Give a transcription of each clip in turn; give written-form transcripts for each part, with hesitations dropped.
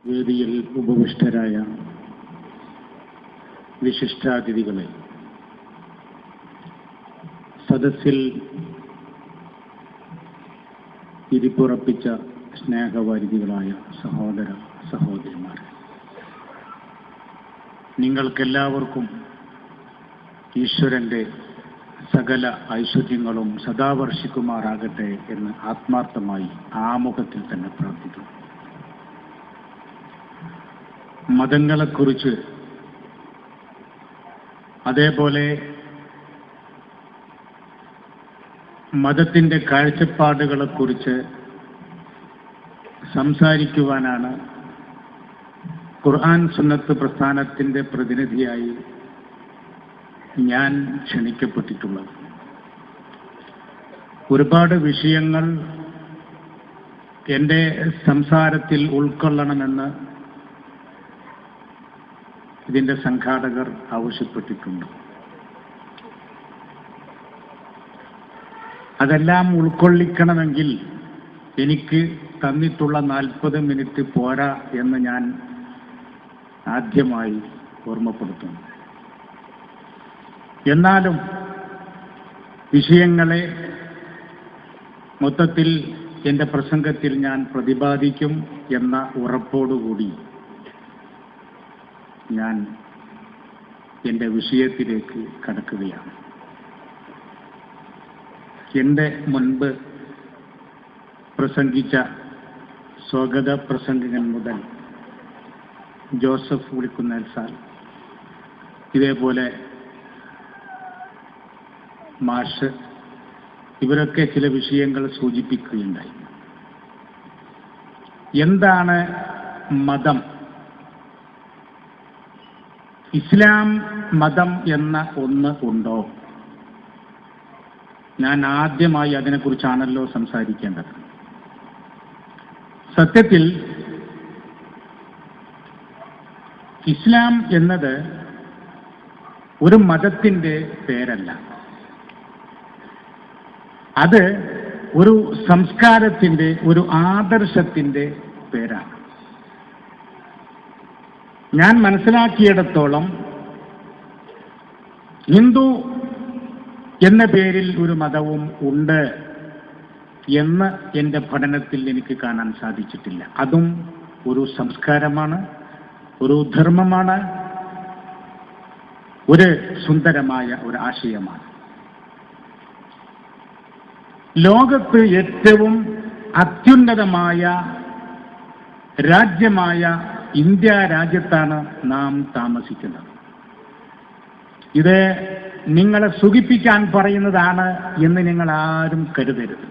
വേദിയിൽ ഉപവിഷ്ടരായ വിശിഷ്ടാതിഥികളെ, സദസ്സിൽ ഇരിപ്പുറപ്പിച്ച സ്നേഹവാരിധികളായ സഹോദര സഹോദരിമാർ, നിങ്ങൾക്കെല്ലാവർക്കും ഈശ്വരൻ്റെ സകല ഐശ്വര്യങ്ങളും സദാ വർഷിക്കുമാറാകട്ടെ എന്ന് ആത്മാർത്ഥമായി ആമുഖത്തിൽ തന്നെ പ്രാർത്ഥിക്കുന്നു. മതങ്ങളെക്കുറിച്ച്, അതേപോലെ മതത്തിൻ്റെ കാഴ്ചപ്പാടുകളെക്കുറിച്ച് സംസാരിക്കുവാനാണ് ഖുർആൻ സുന്നത്ത് പ്രസ്ഥാനത്തിൻ്റെ പ്രതിനിധിയായി ഞാൻ ക്ഷണിക്കപ്പെട്ടിട്ടുള്ളത്. ഒരുപാട് വിഷയങ്ങൾ എൻ്റെ സംസാരത്തിൽ ഉൾക്കൊള്ളണമെന്ന് ഇതിൻ്റെ സംഘാടകർ ആവശ്യപ്പെട്ടിട്ടുണ്ട്. അതെല്ലാം ഉൾക്കൊള്ളിക്കണമെങ്കിൽ എനിക്ക് തന്നിട്ടുള്ള 40 മിനിറ്റ് പോരാ എന്ന് ഞാൻ ആദ്യമായി ഓർമ്മപ്പെടുത്തുന്നു. എന്നാലും വിഷയങ്ങളെ മൊത്തത്തിൽ എൻ്റെ പ്രസംഗത്തിൽ ഞാൻ പ്രതിപാദിക്കും എന്ന ഉറപ്പോടുകൂടി ഞാൻ എൻ്റെ വിഷയത്തിലേക്ക് കടക്കുകയാണ്. എൻ്റെ മുൻപ് പ്രസംഗിച്ച സ്വാഗത പ്രസംഗകൻ മുതൽ ജോസഫ് വിളിക്കുന്നേൽ സാർ, ഇതേപോലെ മാഷ്, ഇവരൊക്കെ ചില വിഷയങ്ങൾ സൂചിപ്പിക്കുകയുണ്ടായി. എന്താണ് മതം? ഇസ്ലാം മതം എന്ന ഒന്ന് ഉണ്ടോ? ഞാൻ ആദ്യമായി അതിനെക്കുറിച്ചാണല്ലോ സംസാരിക്കേണ്ടത്. സത്യത്തിൽ ഇസ്ലാം എന്നത് ഒരു മതത്തിൻ്റെ പേരല്ല, അത് ഒരു സംസ്കാരത്തിൻ്റെ, ഒരു ആദർശത്തിൻ്റെ പേരാണ്. ഞാൻ മനസ്സിലാക്കിയിടത്തോളം ഹിന്ദു എന്ന പേരിൽ ഒരു മതവും ഉണ്ട് എന്ന് എൻ്റെ പഠനത്തിൽ എനിക്ക് കാണാൻ സാധിച്ചിട്ടില്ല. അതും ഒരു സംസ്കാരമാണ്, ഒരു ധർമ്മമാണ്, ഒരു സുന്ദരമായ ഒരു ആശയമാണ്. ലോകത്ത് ഏറ്റവും അത്യുന്നതമായ രാജ്യമായ ഇന്ത്യ രാജ്യത്താണ് നാം താമസിക്കുന്നത്. ഇത് നിങ്ങളെ സുഖിപ്പിക്കാൻ പറയുന്നതാണ് എന്ന് നിങ്ങൾ ആരും കരുതരുത്.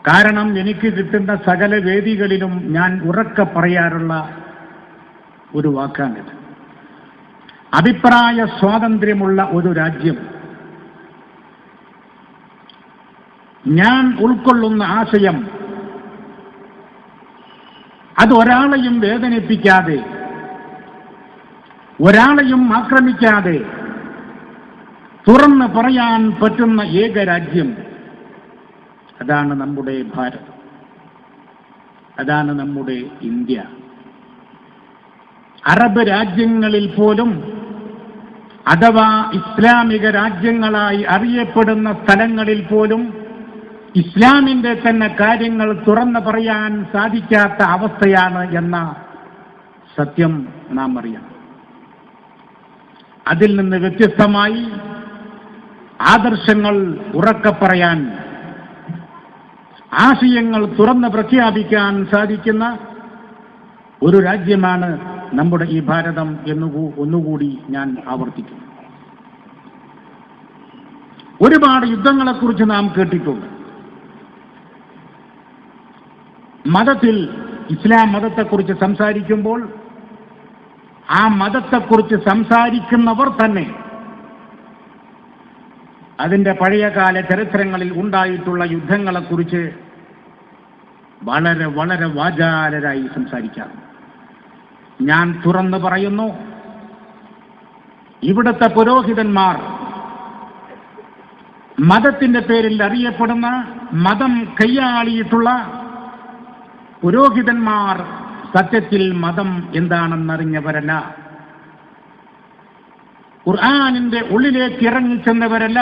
കാരണം എനിക്ക് കിട്ടുന്ന സകല വേദികളിലും ഞാൻ ഉറക്കെ പറയാറുള്ള ഒരു വാക്കാണിത്. അഭിപ്രായ സ്വാതന്ത്ര്യമുള്ള ഒരു രാജ്യം, ഞാൻ ഉൾക്കൊള്ളുന്ന ആശയം, അത് ഒരാളെയും വേദനിപ്പിക്കാതെ, ഒരാളെയും ആക്രമിക്കാതെ തുറന്ന് പറയാൻ പറ്റുന്ന ഏക രാജ്യം, അതാണ് നമ്മുടെ ഭാരതം, അതാണ് നമ്മുടെ ഇന്ത്യ. അറബ് രാജ്യങ്ങളിൽ പോലും, അഥവാ ഇസ്ലാമിക രാജ്യങ്ങളായി അറിയപ്പെടുന്ന സ്ഥലങ്ങളിൽ പോലും ഇസ്ലാമിൻ്റെ തന്നെ കാര്യങ്ങൾ തുറന്നു പറയാൻ സാധിക്കാത്ത അവസ്ഥയാണ് എന്ന സത്യം നാം അറിയാം. അതിൽ നിന്ന് വ്യത്യസ്തമായി ആദർശങ്ങൾ ഉറക്കെ പറയാൻ, ആശയങ്ങൾ തുറന്ന് പ്രഖ്യാപിക്കാൻ സാധിക്കുന്ന ഒരു രാജ്യമാണ് നമ്മുടെ ഈ ഭാരതം ഒന്നുകൂടി ഞാൻ ആവർത്തിക്കുന്നു. ഒരുപാട് യുദ്ധങ്ങളെക്കുറിച്ച് നാം കേട്ടിട്ടുണ്ട്. മതത്തിൽ, ഇസ്ലാം മതത്തെക്കുറിച്ച് സംസാരിക്കുമ്പോൾ ആ മതത്തെക്കുറിച്ച് സംസാരിക്കുന്നവർ തന്നെ അതിൻ്റെ പഴയകാല ചരിത്രങ്ങളിൽ ഉണ്ടായിട്ടുള്ള യുദ്ധങ്ങളെക്കുറിച്ച് വളരെ വളരെ വാചാലരായി സംസാരിക്കാം. ഞാൻ തുറന്നു പറയുന്നു, ഇവിടുത്തെ പുരോഹിതന്മാർ മതത്തിൻ്റെ പേരിൽ അറിയപ്പെടുന്ന, മതം കൈയാളിയിട്ടുള്ള പുരോഹിതന്മാർ സത്യത്തിൽ മതം എന്താണെന്നറിഞ്ഞവരല്ല, ഖുർആനിന്റെ ഉള്ളിലേക്ക് ഇറങ്ങിച്ചെന്നവരല്ല.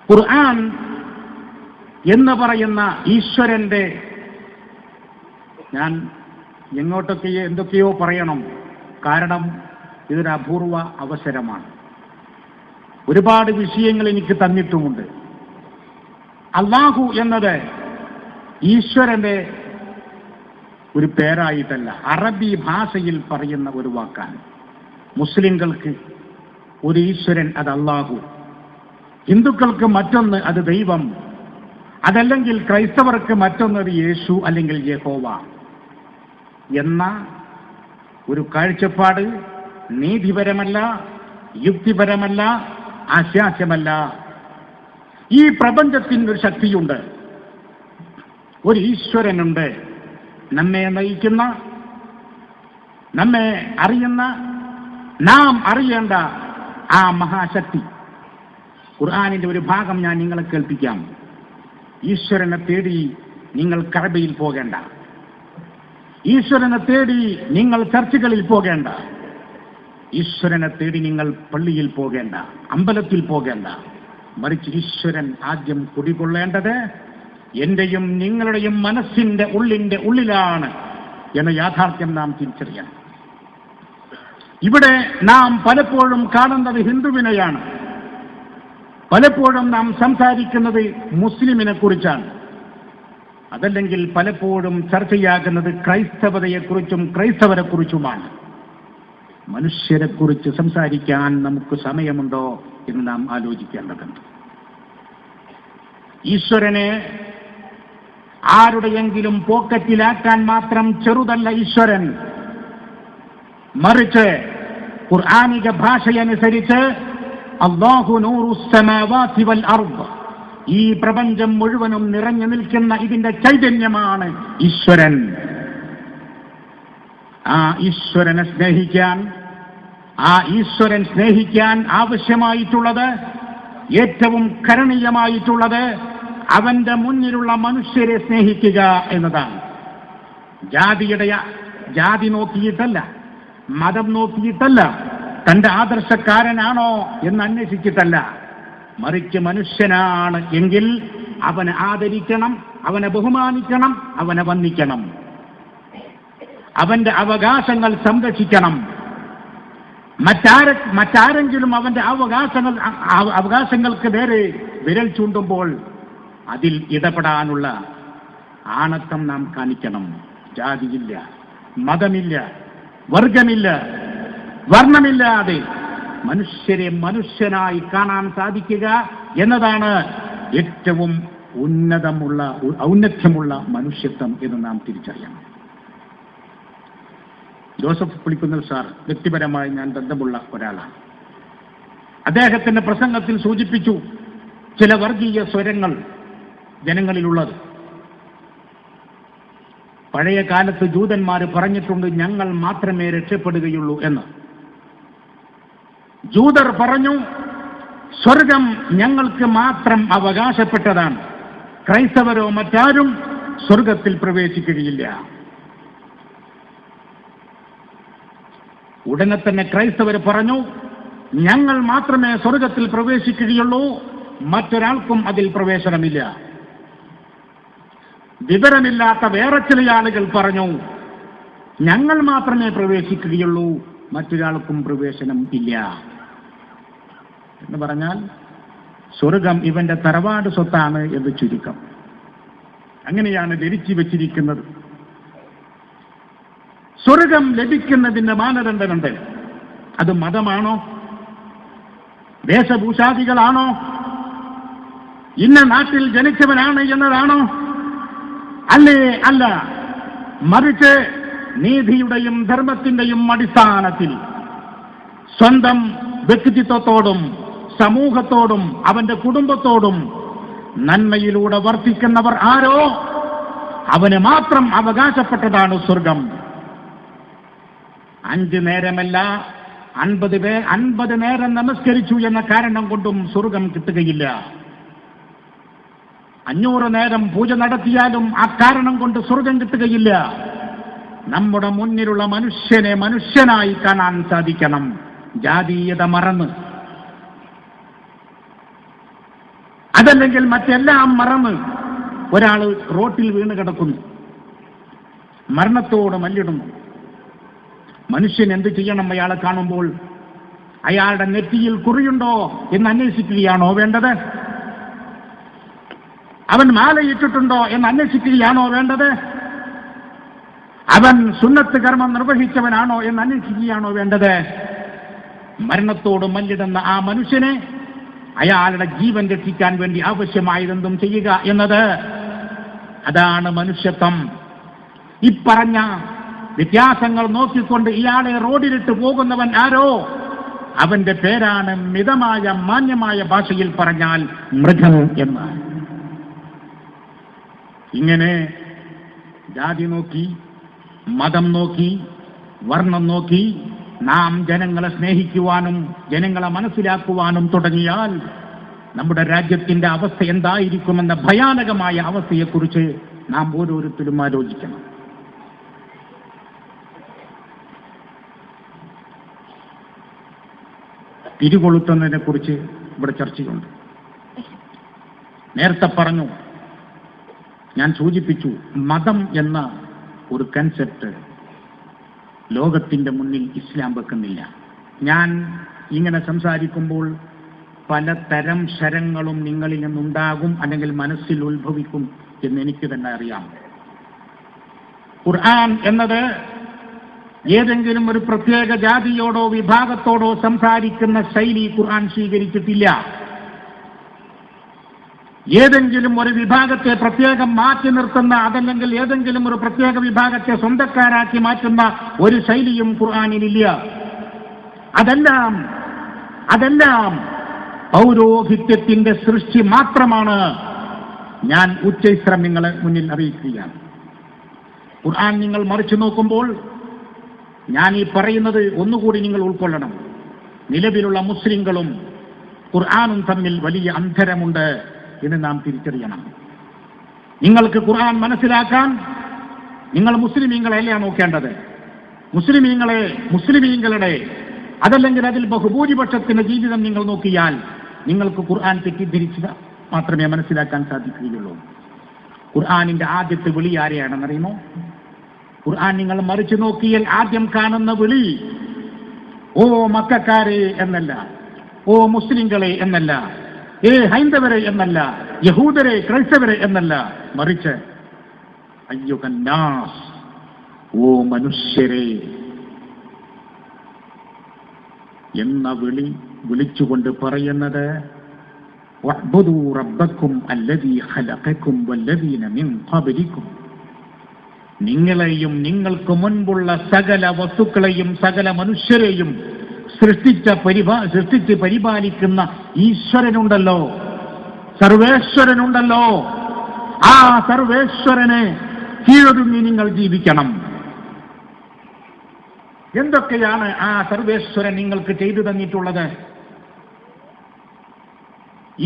ഖുർആൻ എന്ന് പറയുന്ന ഈശ്വരന്റെ, ഞാൻ എന്തൊക്കെയോ പറയണം, കാരണം ഇതൊരു അപൂർവ അവസരമാണ്. ഒരുപാട് വിഷയങ്ങൾ എനിക്ക് തന്നിട്ടുമുണ്ട്. അല്ലാഹു എന്നത് ഈശ്വരന്റെ ഒരു പേരായിട്ടല്ല, അറബി ഭാഷയിൽ പറയുന്ന ഒരു വാക്കാണ്. മുസ്ലിങ്ങൾക്ക് ഒരു ഈശ്വരൻ, അത് അല്ലാഹു. ഹിന്ദുക്കൾക്ക് മറ്റൊന്ന് അത് ദൈവം, അതല്ലെങ്കിൽ ക്രൈസ്തവർക്ക് മറ്റൊന്ന് അത് യേശു അല്ലെങ്കിൽ യഹോവ എന്ന ഒരു കാഴ്ചപ്പാട് നീതിപരമല്ല, യുക്തിപരമല്ല, ആശാസ്യമല്ല. ഈ പ്രപഞ്ചത്തിന് ഒരു ശക്തിയുണ്ട്, ഒരു ഈശ്വരനുണ്ട്, നമ്മെ നയിക്കുന്ന, നമ്മെ അറിയുന്ന, നാം അറിയേണ്ട ആ മഹാശക്തി. ഖുർആനിന്റെ ഒരു ഭാഗം ഞാൻ നിങ്ങളെ കേൾപ്പിക്കാം. ഈശ്വരനെ തേടി നിങ്ങൾ കഅബയിൽ പോകേണ്ട, ഈശ്വരനെ തേടി നിങ്ങൾ ചർച്ചുകളിൽ പോകേണ്ട, ഈശ്വരനെ തേടി നിങ്ങൾ പള്ളിയിൽ പോകേണ്ട, അമ്പലത്തിൽ പോകേണ്ട. മറിച്ച് ഈശ്വരൻ ആദ്യം കുടികൊള്ളേണ്ടത് എന്റെയും നിങ്ങളുടെയും മനസ്സിന്റെ ഉള്ളിലാണ് എന്ന യാഥാർത്ഥ്യം നാം തിരിച്ചറിയണം. ഇവിടെ നാം പലപ്പോഴും കാണുന്നത് ഹിന്ദുവിനെയാണ്, പലപ്പോഴും നാം സംസാരിക്കുന്നത് മുസ്ലിമിനെ കുറിച്ചാണ്, അതല്ലെങ്കിൽ പലപ്പോഴും ചർച്ചയാകുന്നത് ക്രൈസ്തവതയെക്കുറിച്ചും ക്രൈസ്തവരെ കുറിച്ചുമാണ്. മനുഷ്യരെക്കുറിച്ച് സംസാരിക്കാൻ നമുക്ക് സമയമുണ്ടോ എന്ന് നാം ആലോചിക്കേണ്ടതുണ്ട്. ഈശ്വരനെ ആരുടെയെങ്കിലും പോക്കറ്റിലാക്കാൻ മാത്രം ചെറുതല്ല ഈശ്വരൻ, മറിച്ച് ഖുർആനിക ഭാഷയനുസരിച്ച് അല്ലാഹു നൂറുസ് സമാവാതി വൽ അർദ്, ഈ പ്രപഞ്ചം മുഴുവനും നിറഞ്ഞു നിൽക്കുന്ന ഇതിന്റെ ചൈതന്യമാണ് ഈശ്വരൻ. ആ ഈശ്വരനെ സ്നേഹിക്കാൻ, ആ ഈശ്വരൻ സ്നേഹിക്കാൻ ആവശ്യമായിട്ടുള്ളത്, ഏറ്റവും കരണീയമായിട്ടുള്ളത് അവന്റെ മുന്നിലുള്ള മനുഷ്യരെ സ്നേഹിക്കുക എന്നതാണ്. ജാതി നോക്കിയിട്ടല്ല, മതം നോക്കിയിട്ടല്ല, തന്റെ ആദർശക്കാരനാണോ എന്ന് അന്വേഷിച്ചിട്ടല്ല, മറിച്ച് മനുഷ്യനാണ് എങ്കിൽ അവനെ ആദരിക്കണം, അവനെ ബഹുമാനിക്കണം, അവനെ വന്ദിക്കണം, അവന്റെ അവകാശങ്ങൾ സംരക്ഷിക്കണം. മറ്റാരെങ്കിലും അവന്റെ അവകാശങ്ങൾക്ക് നേരെ വിരൽ ചൂണ്ടുമ്പോൾ അതിൽ ഇടപെടാനുള്ള ആണത്തം നാം കാണിക്കണം. ജാതിയില്ല, മതമില്ല, വർഗമില്ല, വർണ്ണമില്ലാതെ മനുഷ്യരെ മനുഷ്യനായി കാണാൻ സാധിക്കുക എന്നതാണ് ഏറ്റവും ഔന്നത്യമുള്ള മനുഷ്യത്വം എന്ന് നാം തിരിച്ചറിയണം. ജോസഫ് പുളിക്കുന്നൽ സാർ വ്യക്തിപരമായി ഞാൻ ബന്ധമുള്ള ഒരാളാണ്. അദ്ദേഹത്തിന്റെ പ്രസംഗത്തിൽ സൂചിപ്പിച്ചു ചില വർഗീയ സ്വരങ്ങൾ ജനങ്ങളിലുള്ളത്. പഴയ കാലത്ത് ജൂതന്മാർ പറഞ്ഞിട്ടുണ്ട് ഞങ്ങൾ മാത്രമേ രക്ഷപ്പെടുകയുള്ളൂ എന്ന്. ജൂതർ പറഞ്ഞു സ്വർഗം ഞങ്ങൾക്ക് മാത്രം അവകാശപ്പെട്ടതാണ്, ക്രൈസ്തവരോ മറ്റാരും സ്വർഗത്തിൽ പ്രവേശിക്കുകയില്ല. ഉടനെ തന്നെ ക്രൈസ്തവർ പറഞ്ഞു ഞങ്ങൾ മാത്രമേ സ്വർഗത്തിൽ പ്രവേശിക്കുകയുള്ളൂ, മറ്റൊരാൾക്കും അതിൽ പ്രവേശനമില്ല. വിവരമില്ലാത്ത വേറെ ചില ആളുകൾ പറഞ്ഞു ഞങ്ങൾ മാത്രമേ പ്രവേശിക്കുകയുള്ളൂ, മറ്റൊരാൾക്കും പ്രവേശനം ഇല്ല. എന്ന് പറഞ്ഞാൽ സ്വർഗം ഇവന്റെ തറവാട് സ്വത്താണ് എന്ന് ചുരുക്കം. അങ്ങനെയാണ് ധരിച്ചു വെച്ചിരിക്കുന്നത്. സ്വർഗം ലഭിക്കുന്നതിന്റെ മാനദണ്ഡമുണ്ട്. അത് മതമാണോ, വേഷഭൂഷാദികളാണോ, ഇന്ന നാട്ടിൽ ജനിച്ചവനാണ് എന്നതാണോ? അല്ലേ? അല്ല. മറിച്ച് നീതിയുടെയും ധർമ്മത്തിന്റെയും അടിസ്ഥാനത്തിൽ സ്വന്തം വ്യക്തിത്വത്തോടും സമൂഹത്തോടും അവന്റെ കുടുംബത്തോടും നന്മയിലൂടെ വർത്തിക്കുന്നവർ ആരോ അവന് മാത്രം അവകാശപ്പെട്ടതാണ് സ്വർഗം. 5 നേരമല്ല 50 നേരം നമസ്കരിച്ചു എന്ന കാരണം കൊണ്ടും സ്വർഗം കിട്ടുകയില്ല. 500 നേരം പൂജ നടത്തിയാലും ആ കാരണം കൊണ്ട് സ്വർഗം കിട്ടുകയില്ല. നമ്മുടെ മുന്നിലുള്ള മനുഷ്യനെ മനുഷ്യനായി കാണാൻ സാധിക്കണം. ജാതീയത മറന്ന്, അതല്ലെങ്കിൽ മറ്റെല്ലാം മറന്ന് ഒരാൾ റോട്ടിൽ വീണ് കിടക്കുന്നു, മരണത്തോട് മല്ലിടുന്നു. മനുഷ്യൻ എന്ത് ചെയ്യണം? അയാളെ കാണുമ്പോൾ അയാളുടെ നെറ്റിയിൽ കുറിയുണ്ടോ എന്ന് അന്വേഷിക്കുകയാണോ വേണ്ടത്? അവൻ മാലയിട്ടിട്ടുണ്ടോ എന്ന് അന്വേഷിക്കുകയാണോ വേണ്ടത്? അവൻ സുന്നത്ത് കർമ്മം നിർവഹിച്ചവനാണോ എന്ന് അന്വേഷിക്കുകയാണോ വേണ്ടത്? മരണത്തോട് മല്ലിടുന്ന ആ മനുഷ്യനെ അയാളുടെ ജീവൻ രക്ഷിക്കാൻ വേണ്ടി ആവശ്യമായതെന്തും ചെയ്യുക എന്നത്, അതാണ് മനുഷ്യത്വം. ഇപ്പറഞ്ഞ വ്യത്യാസങ്ങൾ നോക്കിക്കൊണ്ട് ഇയാളെ റോഡിലിട്ട് പോകുന്നവൻ ആരോ, അവന്റെ പേരാണ് മിതമായ മാന്യമായ ഭാഷയിൽ പറഞ്ഞാൽ മൃഗം എന്ന്. ഇങ്ങനെ ജാതി നോക്കി, മതം നോക്കി, വർണ്ണം നോക്കി നാം ജനങ്ങളെ സ്നേഹിക്കുവാനും ജനങ്ങളെ മനസ്സിലാക്കുവാനും തുടങ്ങിയാൽ നമ്മുടെ രാജ്യത്തിന്റെ അവസ്ഥ എന്തായിരിക്കുമെന്ന ഭയാനകമായ അവസ്ഥയെക്കുറിച്ച് നാം ഓരോരുത്തരും ആലോചിക്കണം. തിരികൊളുത്തുന്നതിനെ കുറിച്ച് ഇവിടെ ചർച്ചയുണ്ട്. നേരത്തെ പറഞ്ഞു, ഞാൻ സൂചിപ്പിച്ചു, മതം എന്ന ഒരു കൺസെപ്റ്റ് ലോകത്തിന്റെ മുന്നിൽ ഇസ്ലാം വെക്കുന്നില്ല. ഞാൻ ഇങ്ങനെ സംസാരിക്കുമ്പോൾ പലതരം ശരങ്ങളും നിങ്ങളിൽ നിന്നുണ്ടാകും, അല്ലെങ്കിൽ മനസ്സിൽ ഉത്ഭവിക്കും എന്ന് എനിക്ക് തന്നെ അറിയാം. ഖുർആൻ എന്നത് ഏതെങ്കിലും ഒരു പ്രത്യേക ജാതിയോടോ വിഭാഗത്തോടോ സംസാരിക്കുന്ന ശൈലി ഖുർആൻ സ്വീകരിച്ചിട്ടില്ല. ഏതെങ്കിലും ഒരു വിഭാഗത്തെ പ്രത്യേകം മാറ്റി നിർത്തുന്ന, അതല്ലെങ്കിൽ ഏതെങ്കിലും ഒരു പ്രത്യേക വിഭാഗത്തെ സ്വന്തക്കാരാക്കി മാറ്റുന്ന ഒരു ശൈലിയും ഖുർആനിലില്ല. അതെല്ലാം പൗരോഹിത്യത്തിന്റെ സൃഷ്ടി മാത്രമാണ്. ഞാൻ ഉച്ചൈസ്രം നിങ്ങളെ മുന്നിൽ അറിയിക്കുകയാണ്. ഖുർആൻ നിങ്ങൾ മറിച്ചു നോക്കുമ്പോൾ ഞാൻ ഈ പറയുന്നത് ഒന്നുകൂടി നിങ്ങൾ ഉൾക്കൊള്ളണം. നിലവിലുള്ള മുസ്ലിങ്ങളും ഖുർആനും തമ്മിൽ വലിയ അന്തരമുണ്ട് എന്ന് നാം തിരിച്ചറിയണം. നിങ്ങൾക്ക് ഖുർആൻ മനസ്സിലാക്കാൻ നിങ്ങൾ മുസ്ലിമീങ്ങളെയല്ല നോക്കേണ്ടത്. മുസ്ലിമീങ്ങളുടെ അതല്ലെങ്കിൽ അതിൽ ബഹുഭൂരിപക്ഷത്തിന്റെ ജീവിതം നിങ്ങൾ നോക്കിയാൽ നിങ്ങൾക്ക് ഖുർആൻ തെറ്റിദ്ധരിക്കുക മാത്രമേ മനസ്സിലാക്കാൻ സാധിക്കുകയുള്ളൂ. ഖുർആനിന്റെ ആദ്യത്തെ വിളി ആരെയാണെന്നറിയുമോ? ഖുർആൻ നിങ്ങൾ മറിച്ചു നോക്കിയാൽ ആദ്യം കാണുന്ന വിളി ഓ മക്കക്കാരെ എന്നല്ല, ഓ മുസ്ലിങ്ങളെ എന്നല്ല, ഹൈന്ദവരെ എന്നല്ല, യഹൂദരെ ക്രൈസ്തവരെ എന്നല്ല, മറിച്ച് അയ്യുഹന്നാസ്, ഓ മനുഷ്യരെ എന്ന വിളിച്ചുകൊണ്ട് പറയുന്നത് വഅ്ബുദൂ റബ്ബക്കും അല്ലദീ ഖലഖക്കും വല്ലദീന മിൻ ഖബ്ലിക്കും, നിങ്ങളെയും നിങ്ങൾക്ക് മുൻപുള്ള സകല വസ്തുക്കളെയും സകല മനുഷ്യരെയും സൃഷ്ടിച്ച് പരിപാലിക്കുന്ന ഈശ്വരനുണ്ടല്ലോ, സർവേശ്വരനുണ്ടല്ലോ, ആ സർവേശ്വരനെ കീഴൊതുങ്ങി നിങ്ങൾ ജീവിക്കണം. എന്തൊക്കെയാണ് ആ സർവേശ്വരൻ നിങ്ങൾക്ക് ചെയ്തു തന്നിട്ടുള്ളത്?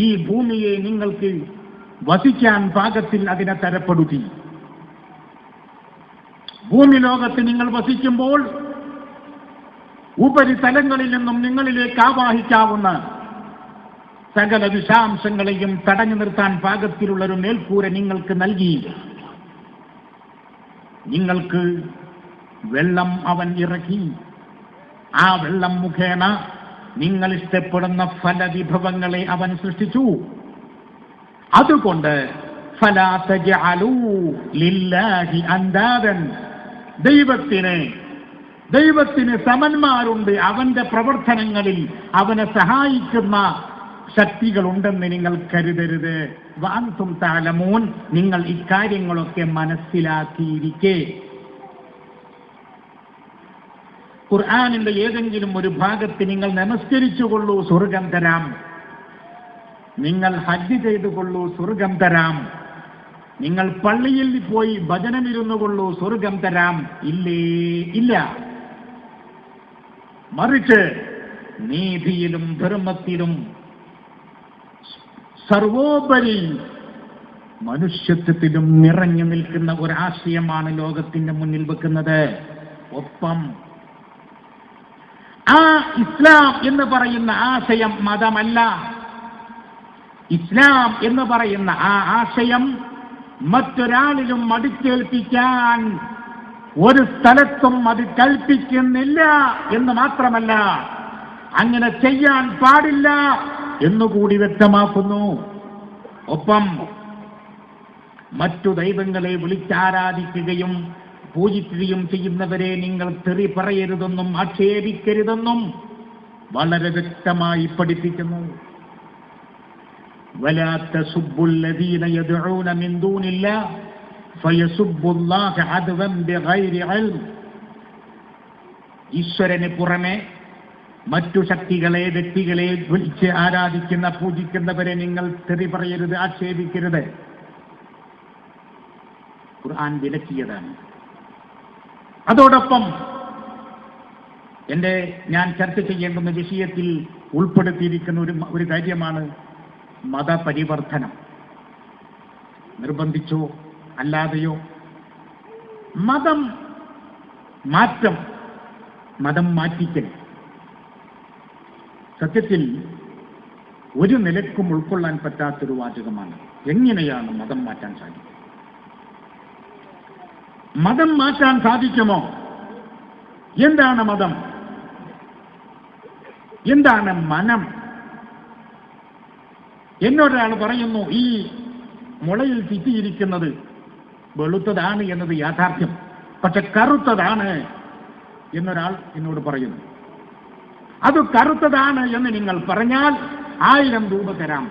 ഈ ഭൂമിയെ നിങ്ങൾക്ക് വസിക്കാൻ പാകത്തിൽ അതിനെ തരപ്പെടുത്തി. ഭൂമി ലോകത്ത് നിങ്ങൾ വസിക്കുമ്പോൾ ഉപരിതലങ്ങളിൽ നിന്നും നിങ്ങളിലേക്ക് ആവാഹിക്കാവുന്ന സകല വിഷാംശങ്ങളെയും തടഞ്ഞു നിർത്താൻ പാകത്തിലുള്ളൊരു മേൽക്കൂര നിങ്ങൾക്ക് നൽകി. നിങ്ങൾക്ക് വെള്ളം അവൻ ഇറക്കി. ആ വെള്ളം മുഖേന നിങ്ങൾ ഇഷ്ടപ്പെടുന്ന ഫലവിഭവങ്ങളെ അവൻ സൃഷ്ടിച്ചു. അതുകൊണ്ട് ഫലാ തജ്അലൂ ലില്ലാഹി അൻദാദൻ, ദൈവത്തിന് സമന്മാരുണ്ട്. അവന്റെ പ്രവർത്തനങ്ങളിൽ അവനെ സഹായിക്കുന്ന ശക്തികളുണ്ടെന്ന് നിങ്ങൾ കരുതരുത്. വഅൻതും തഅലമൂൻ, നിങ്ങൾ ഇക്കാര്യങ്ങളൊക്കെ മനസ്സിലാക്കിയിരിക്കെ. ഖുർആനിന്റെ ഏതെങ്കിലും ഒരു ഭാഗത്ത് നിങ്ങൾ നമസ്കരിച്ചുകൊള്ളൂ, സ്വർഗം തരാം. നിങ്ങൾ ഹജ്ജ് ചെയ്തുകൊള്ളൂ, സ്വർഗം തരാം. നിങ്ങൾ പള്ളിയിൽ പോയി ഭജനമിരുന്നു കൊള്ളൂ, സ്വർഗം തരാം. ഇല്ല. മറിച്ച് നീതിയിലും ധർമ്മത്തിലും സർവോപരി മനുഷ്യത്വത്തിലും നിറഞ്ഞു നിൽക്കുന്ന ഒരാശയമാണ് ലോകത്തിന്റെ മുന്നിൽ വെക്കുന്നത്. ഒപ്പം ആ ഇസ്ലാം എന്ന് പറയുന്ന ആശയം മതമല്ല. ഇസ്ലാം എന്ന് പറയുന്ന ആ ആശയം മറ്റൊരാളിലും അടിച്ചേൽപ്പിക്കാൻ ഒരു സ്ഥലത്തും അത് കൽപ്പിക്കുന്നില്ല എന്ന് മാത്രമല്ല, അങ്ങനെ ചെയ്യാൻ പാടില്ല എന്നുകൂടി വ്യക്തമാക്കുന്നു. ഒപ്പം മറ്റു ദൈവങ്ങളെ വിളിച്ചാരാധിക്കുകയും പൂജിക്കുകയും ചെയ്യുന്നവരെ നിങ്ങൾ തെറി പറയരുതെന്നും ആക്ഷേപിക്കരുതെന്നും വളരെ വ്യക്തമായി പഠിപ്പിക്കുന്നു. വലാ തസുബ്ബുൽ ലദീന യദ്ഊന മിൻ ദൂനില്ലാഹ് ഫയസുബ്ബുല്ലാഹ അദ്വൻ ബിഗൈരി ഇൽം. ഈശ്വരന് പുറമെ മറ്റു ശക്തികളെ, വ്യക്തികളെ വിളിച്ച് ആരാധിക്കുന്ന, പൂജിക്കുന്നവരെ നിങ്ങൾ തെറി പറയരുത്, ആക്ഷേപിക്കരുത്. ഖുർആൻ വിലക്കിയതാണ്. അതോടൊപ്പം ഞാൻ ചർച്ച ചെയ്യേണ്ടുന്ന വിഷയത്തിൽ ഉൾപ്പെടുത്തിയിരിക്കുന്ന ഒരു കാര്യമാണ് മതപരിവർത്തനം. നിർബന്ധിച്ചോ അല്ലാതെയോ മതം മാറ്റിക്കൽ സത്യത്തിൽ ഒരു നിലക്കും ഉൾക്കൊള്ളാൻ പറ്റാത്തൊരു വാചകമാണ്. എങ്ങനെയാണ് മതം മാറ്റാൻ സാധിക്കുക? മതം മാറ്റാൻ സാധിക്കുമോ? എന്താണ് മതം? എന്താണ് മനം? എന്നൊരാൾ പറയുന്നു, ഈ മുളയിൽ ചുറ്റിയിരിക്കുന്നത് വെളുത്തതാണ് എന്നത് യാഥാർത്ഥ്യം, പക്ഷെ കറുത്തതാണ് എന്നൊരാൾ എന്നോട് പറയുന്നു. അത് കറുത്തതാണ് എന്ന് നിങ്ങൾ പറഞ്ഞാൽ 1000 രൂപ തരാം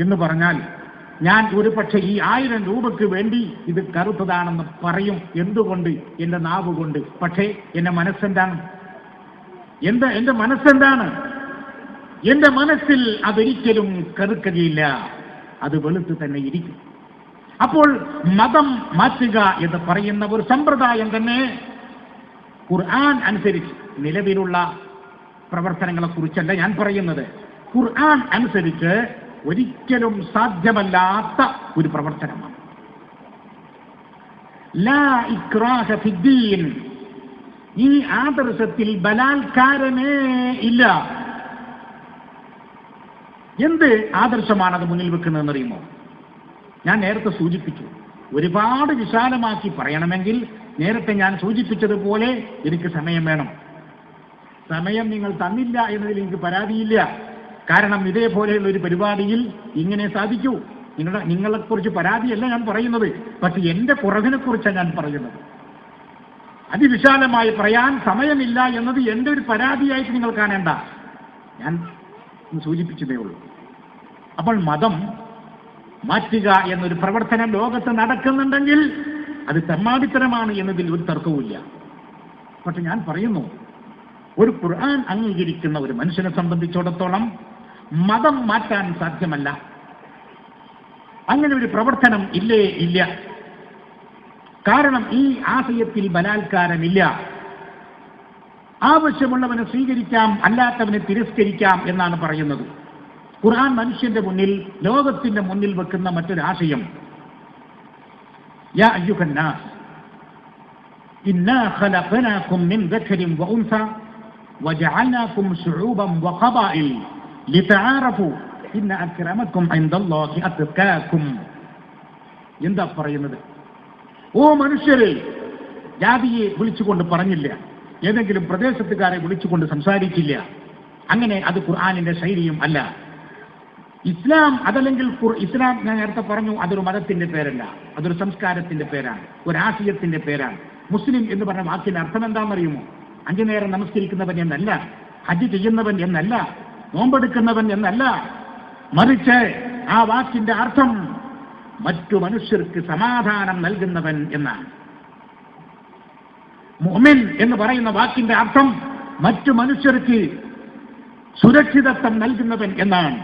എന്ന് പറഞ്ഞാൽ ഞാൻ ഒരു പക്ഷേ ഈ 1000 രൂപയ്ക്ക് വേണ്ടി ഇത് കറുത്തതാണെന്ന് പറയും. എന്തുകൊണ്ട്? എന്റെ നാവ് കൊണ്ട്. പക്ഷേ എന്റെ മനസ്സെന്താണ്? എന്റെ മനസ്സെന്താണ്? എന്റെ മനസ്സിൽ അതൊരിക്കലും കറുക്കുകയില്ല, അത് വെളുത്ത് തന്നെ ഇരിക്കും. അപ്പോൾ മതം മാറ്റുക എന്ന് പറയുന്ന ഒരു സമ്പ്രദായം തന്നെ ഖുർആൻ അനുസരിച്ച്, നിലവിലുള്ള പ്രവർത്തനങ്ങളെ കുറിച്ചല്ല ഞാൻ പറയുന്നത്, ഖുർആൻ അനുസരിച്ച് ഒരിക്കലും സാധ്യമല്ലാത്ത ഒരു പ്രവർത്തനമാണ്. ലാ ഇക്റാഹ ഫിദ്ദീൻ. ഈ ആദർശത്തിൽ ബലാത്കാരമേ ഇല്ല. എന്ത് ആദർശമാണത് മുന്നിൽ വെക്കുന്നതെന്ന് അറിയുമോ? ഞാൻ നേരത്തെ സൂചിപ്പിച്ചു. ഒരുപാട് വിശാലമാക്കി പറയണമെങ്കിൽ നേരത്തെ ഞാൻ സൂചിപ്പിച്ചതുപോലെ എനിക്ക് സമയം വേണം. സമയം നിങ്ങൾ തന്നില്ല എന്നതിൽ എനിക്ക് പരാതിയില്ല. കാരണം ഇതേപോലെയുള്ള ഒരു പരിപാടിയിൽ ഇങ്ങനെ സാധിക്കൂ. നിങ്ങളെക്കുറിച്ച് പരാതിയല്ല ഞാൻ പറയുന്നത്, പക്ഷെ എന്റെ കുറവിനെ കുറിച്ചാണ് ഞാൻ പറയുന്നത്. അതിവിശാലമായി പറയാൻ സമയമില്ല എന്നത് എന്റെ ഒരു പരാതിയായിട്ട് നിങ്ങൾ കാണേണ്ട, ഞാൻ സൂചിപ്പിച്ചതേ ഉള്ളൂ. അപ്പോൾ മതം മാറ്റുക എന്നൊരു പ്രവർത്തനം ലോകത്ത് നടക്കുന്നുണ്ടെങ്കിൽ അത് തെമ്മാടിത്തരമാണ് എന്നതിൽ ഒരു തർക്കവുമില്ല. പക്ഷെ ഞാൻ പറയുന്നു, ഒരു ഖുർആൻ അംഗീകരിക്കുന്ന ഒരു മനുഷ്യനെ സംബന്ധിച്ചിടത്തോളം മതം മാറ്റാൻ സാധ്യമല്ല. അങ്ങനെ ഒരു പ്രവർത്തനം ഇല്ല. കാരണം ഈ ആശയത്തിൽ ബലാത്കാരമില്ല. ആവശ്യമുള്ളവനെ സ്വീകരിക്കാം, അല്ലാത്തവനെ തിരസ്കരിക്കാം എന്നാണ് പറയുന്നത്. ഖുർആൻ മനുഷ്യന്റെ മുന്നിൽ, ലോകത്തിന്റെ മുന്നിൽ വെക്കുന്ന മറ്റൊരാശയം, യാ അയ്യുഹന്നാസ് ഇന്നാ ഖലഖനാകും മിൻ ദക്കരിൻ വഉൻസ വജഅൽനാകും ശുഊബൻ വഖബാഇൽ ലിതആറഫു ഇന്ന അക്രമക്കും ഇൻദല്ലാഹി അത്ഖാകും. എന്താ പറയുന്നത്? ഓ മനുഷ്യരെ, ജാതിയെ വിളിച്ചുകൊണ്ട് പറഞ്ഞില്ല, ഏതെങ്കിലും പ്രദേശത്തുകാരെ വിളിച്ചുകൊണ്ട് സംസാരിച്ചില്ല. അങ്ങനെ അത് ഖുർആനിന്റെ ശൈലിയും അല്ല. ഇസ്ലാം അതല്ലെങ്കിൽ ഇസ്ലാം, ഞാൻ നേരത്തെ പറഞ്ഞു, അതൊരു മതത്തിന്റെ പേരല്ല, അതൊരു സംസ്കാരത്തിന്റെ പേരാണ്, ഒരാശയത്തിന്റെ പേരാണ്. മുസ്ലിം എന്ന് പറഞ്ഞ വാക്കിന്റെ അർത്ഥം എന്താണെന്നറിയുമോ? 5 നേരം നമസ്കരിക്കുന്നവൻ എന്നല്ല, ഹജ്ജ് ചെയ്യുന്നവൻ എന്നല്ല, നോമ്പെടുക്കുന്നവൻ എന്നല്ല, മറിച്ച് ആ വാക്കിന്റെ അർത്ഥം മറ്റു മനുഷ്യർക്ക് സമാധാനം നൽകുന്നവൻ എന്നാണ്. മുഅ്മിൻ എന്ന് പറയുന്ന വാക്കിന്റെ അർത്ഥം മറ്റു മനുഷ്യർക്ക് സുരക്ഷിതത്വം നൽകുന്നവൻ എന്നാണ്.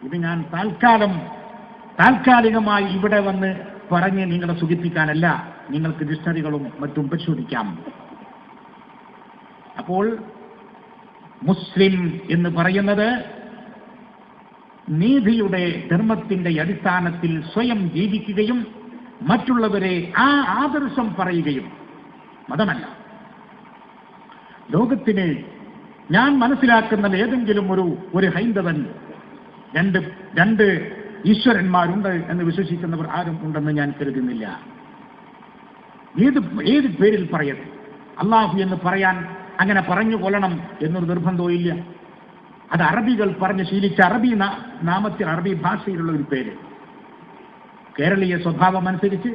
ഇത് ഞാൻ താൽക്കാലികമായി ഇവിടെ വന്ന് പറഞ്ഞ് നിങ്ങളെ സുഖിപ്പിക്കാനല്ല, നിങ്ങൾക്ക് ഡിക്ഷണറികളും മറ്റും പരിശോധിക്കാം. അപ്പോൾ മുസ്ലിം എന്ന് പറയുന്നത് നീതിയുടെ ധർമ്മത്തിന്റെ അടിസ്ഥാനത്തിൽ സ്വയം ജീവിക്കുകയും മറ്റുള്ളവരെ ആ ആദർശം പറയുകയും. മതമല്ല. ലോകത്തിന് ഞാൻ മനസ്സിലാക്കുന്ന ഏതെങ്കിലും ഒരു ഹൈന്ദവൻ രണ്ട് ഈശ്വരന്മാരുണ്ട് എന്ന് വിശ്വസിക്കുന്നവർ ആരും ഉണ്ടെന്ന് ഞാൻ കരുതുന്നില്ല. ഏത് പേരിൽ പറയട്ടെ, അള്ളാഹു എന്ന് പറയാൻ അങ്ങനെ പറഞ്ഞു കൊല്ലണം എന്നൊരു നിർബന്ധവും ഇല്ല. അത് അറബികൾ പറഞ്ഞ് ശീലിച്ച അറബി നാമത്തിൽ അറബി ഭാഷയിലുള്ള ഒരു പേര്. കേരളീയ സ്വഭാവം അനുസരിച്ച്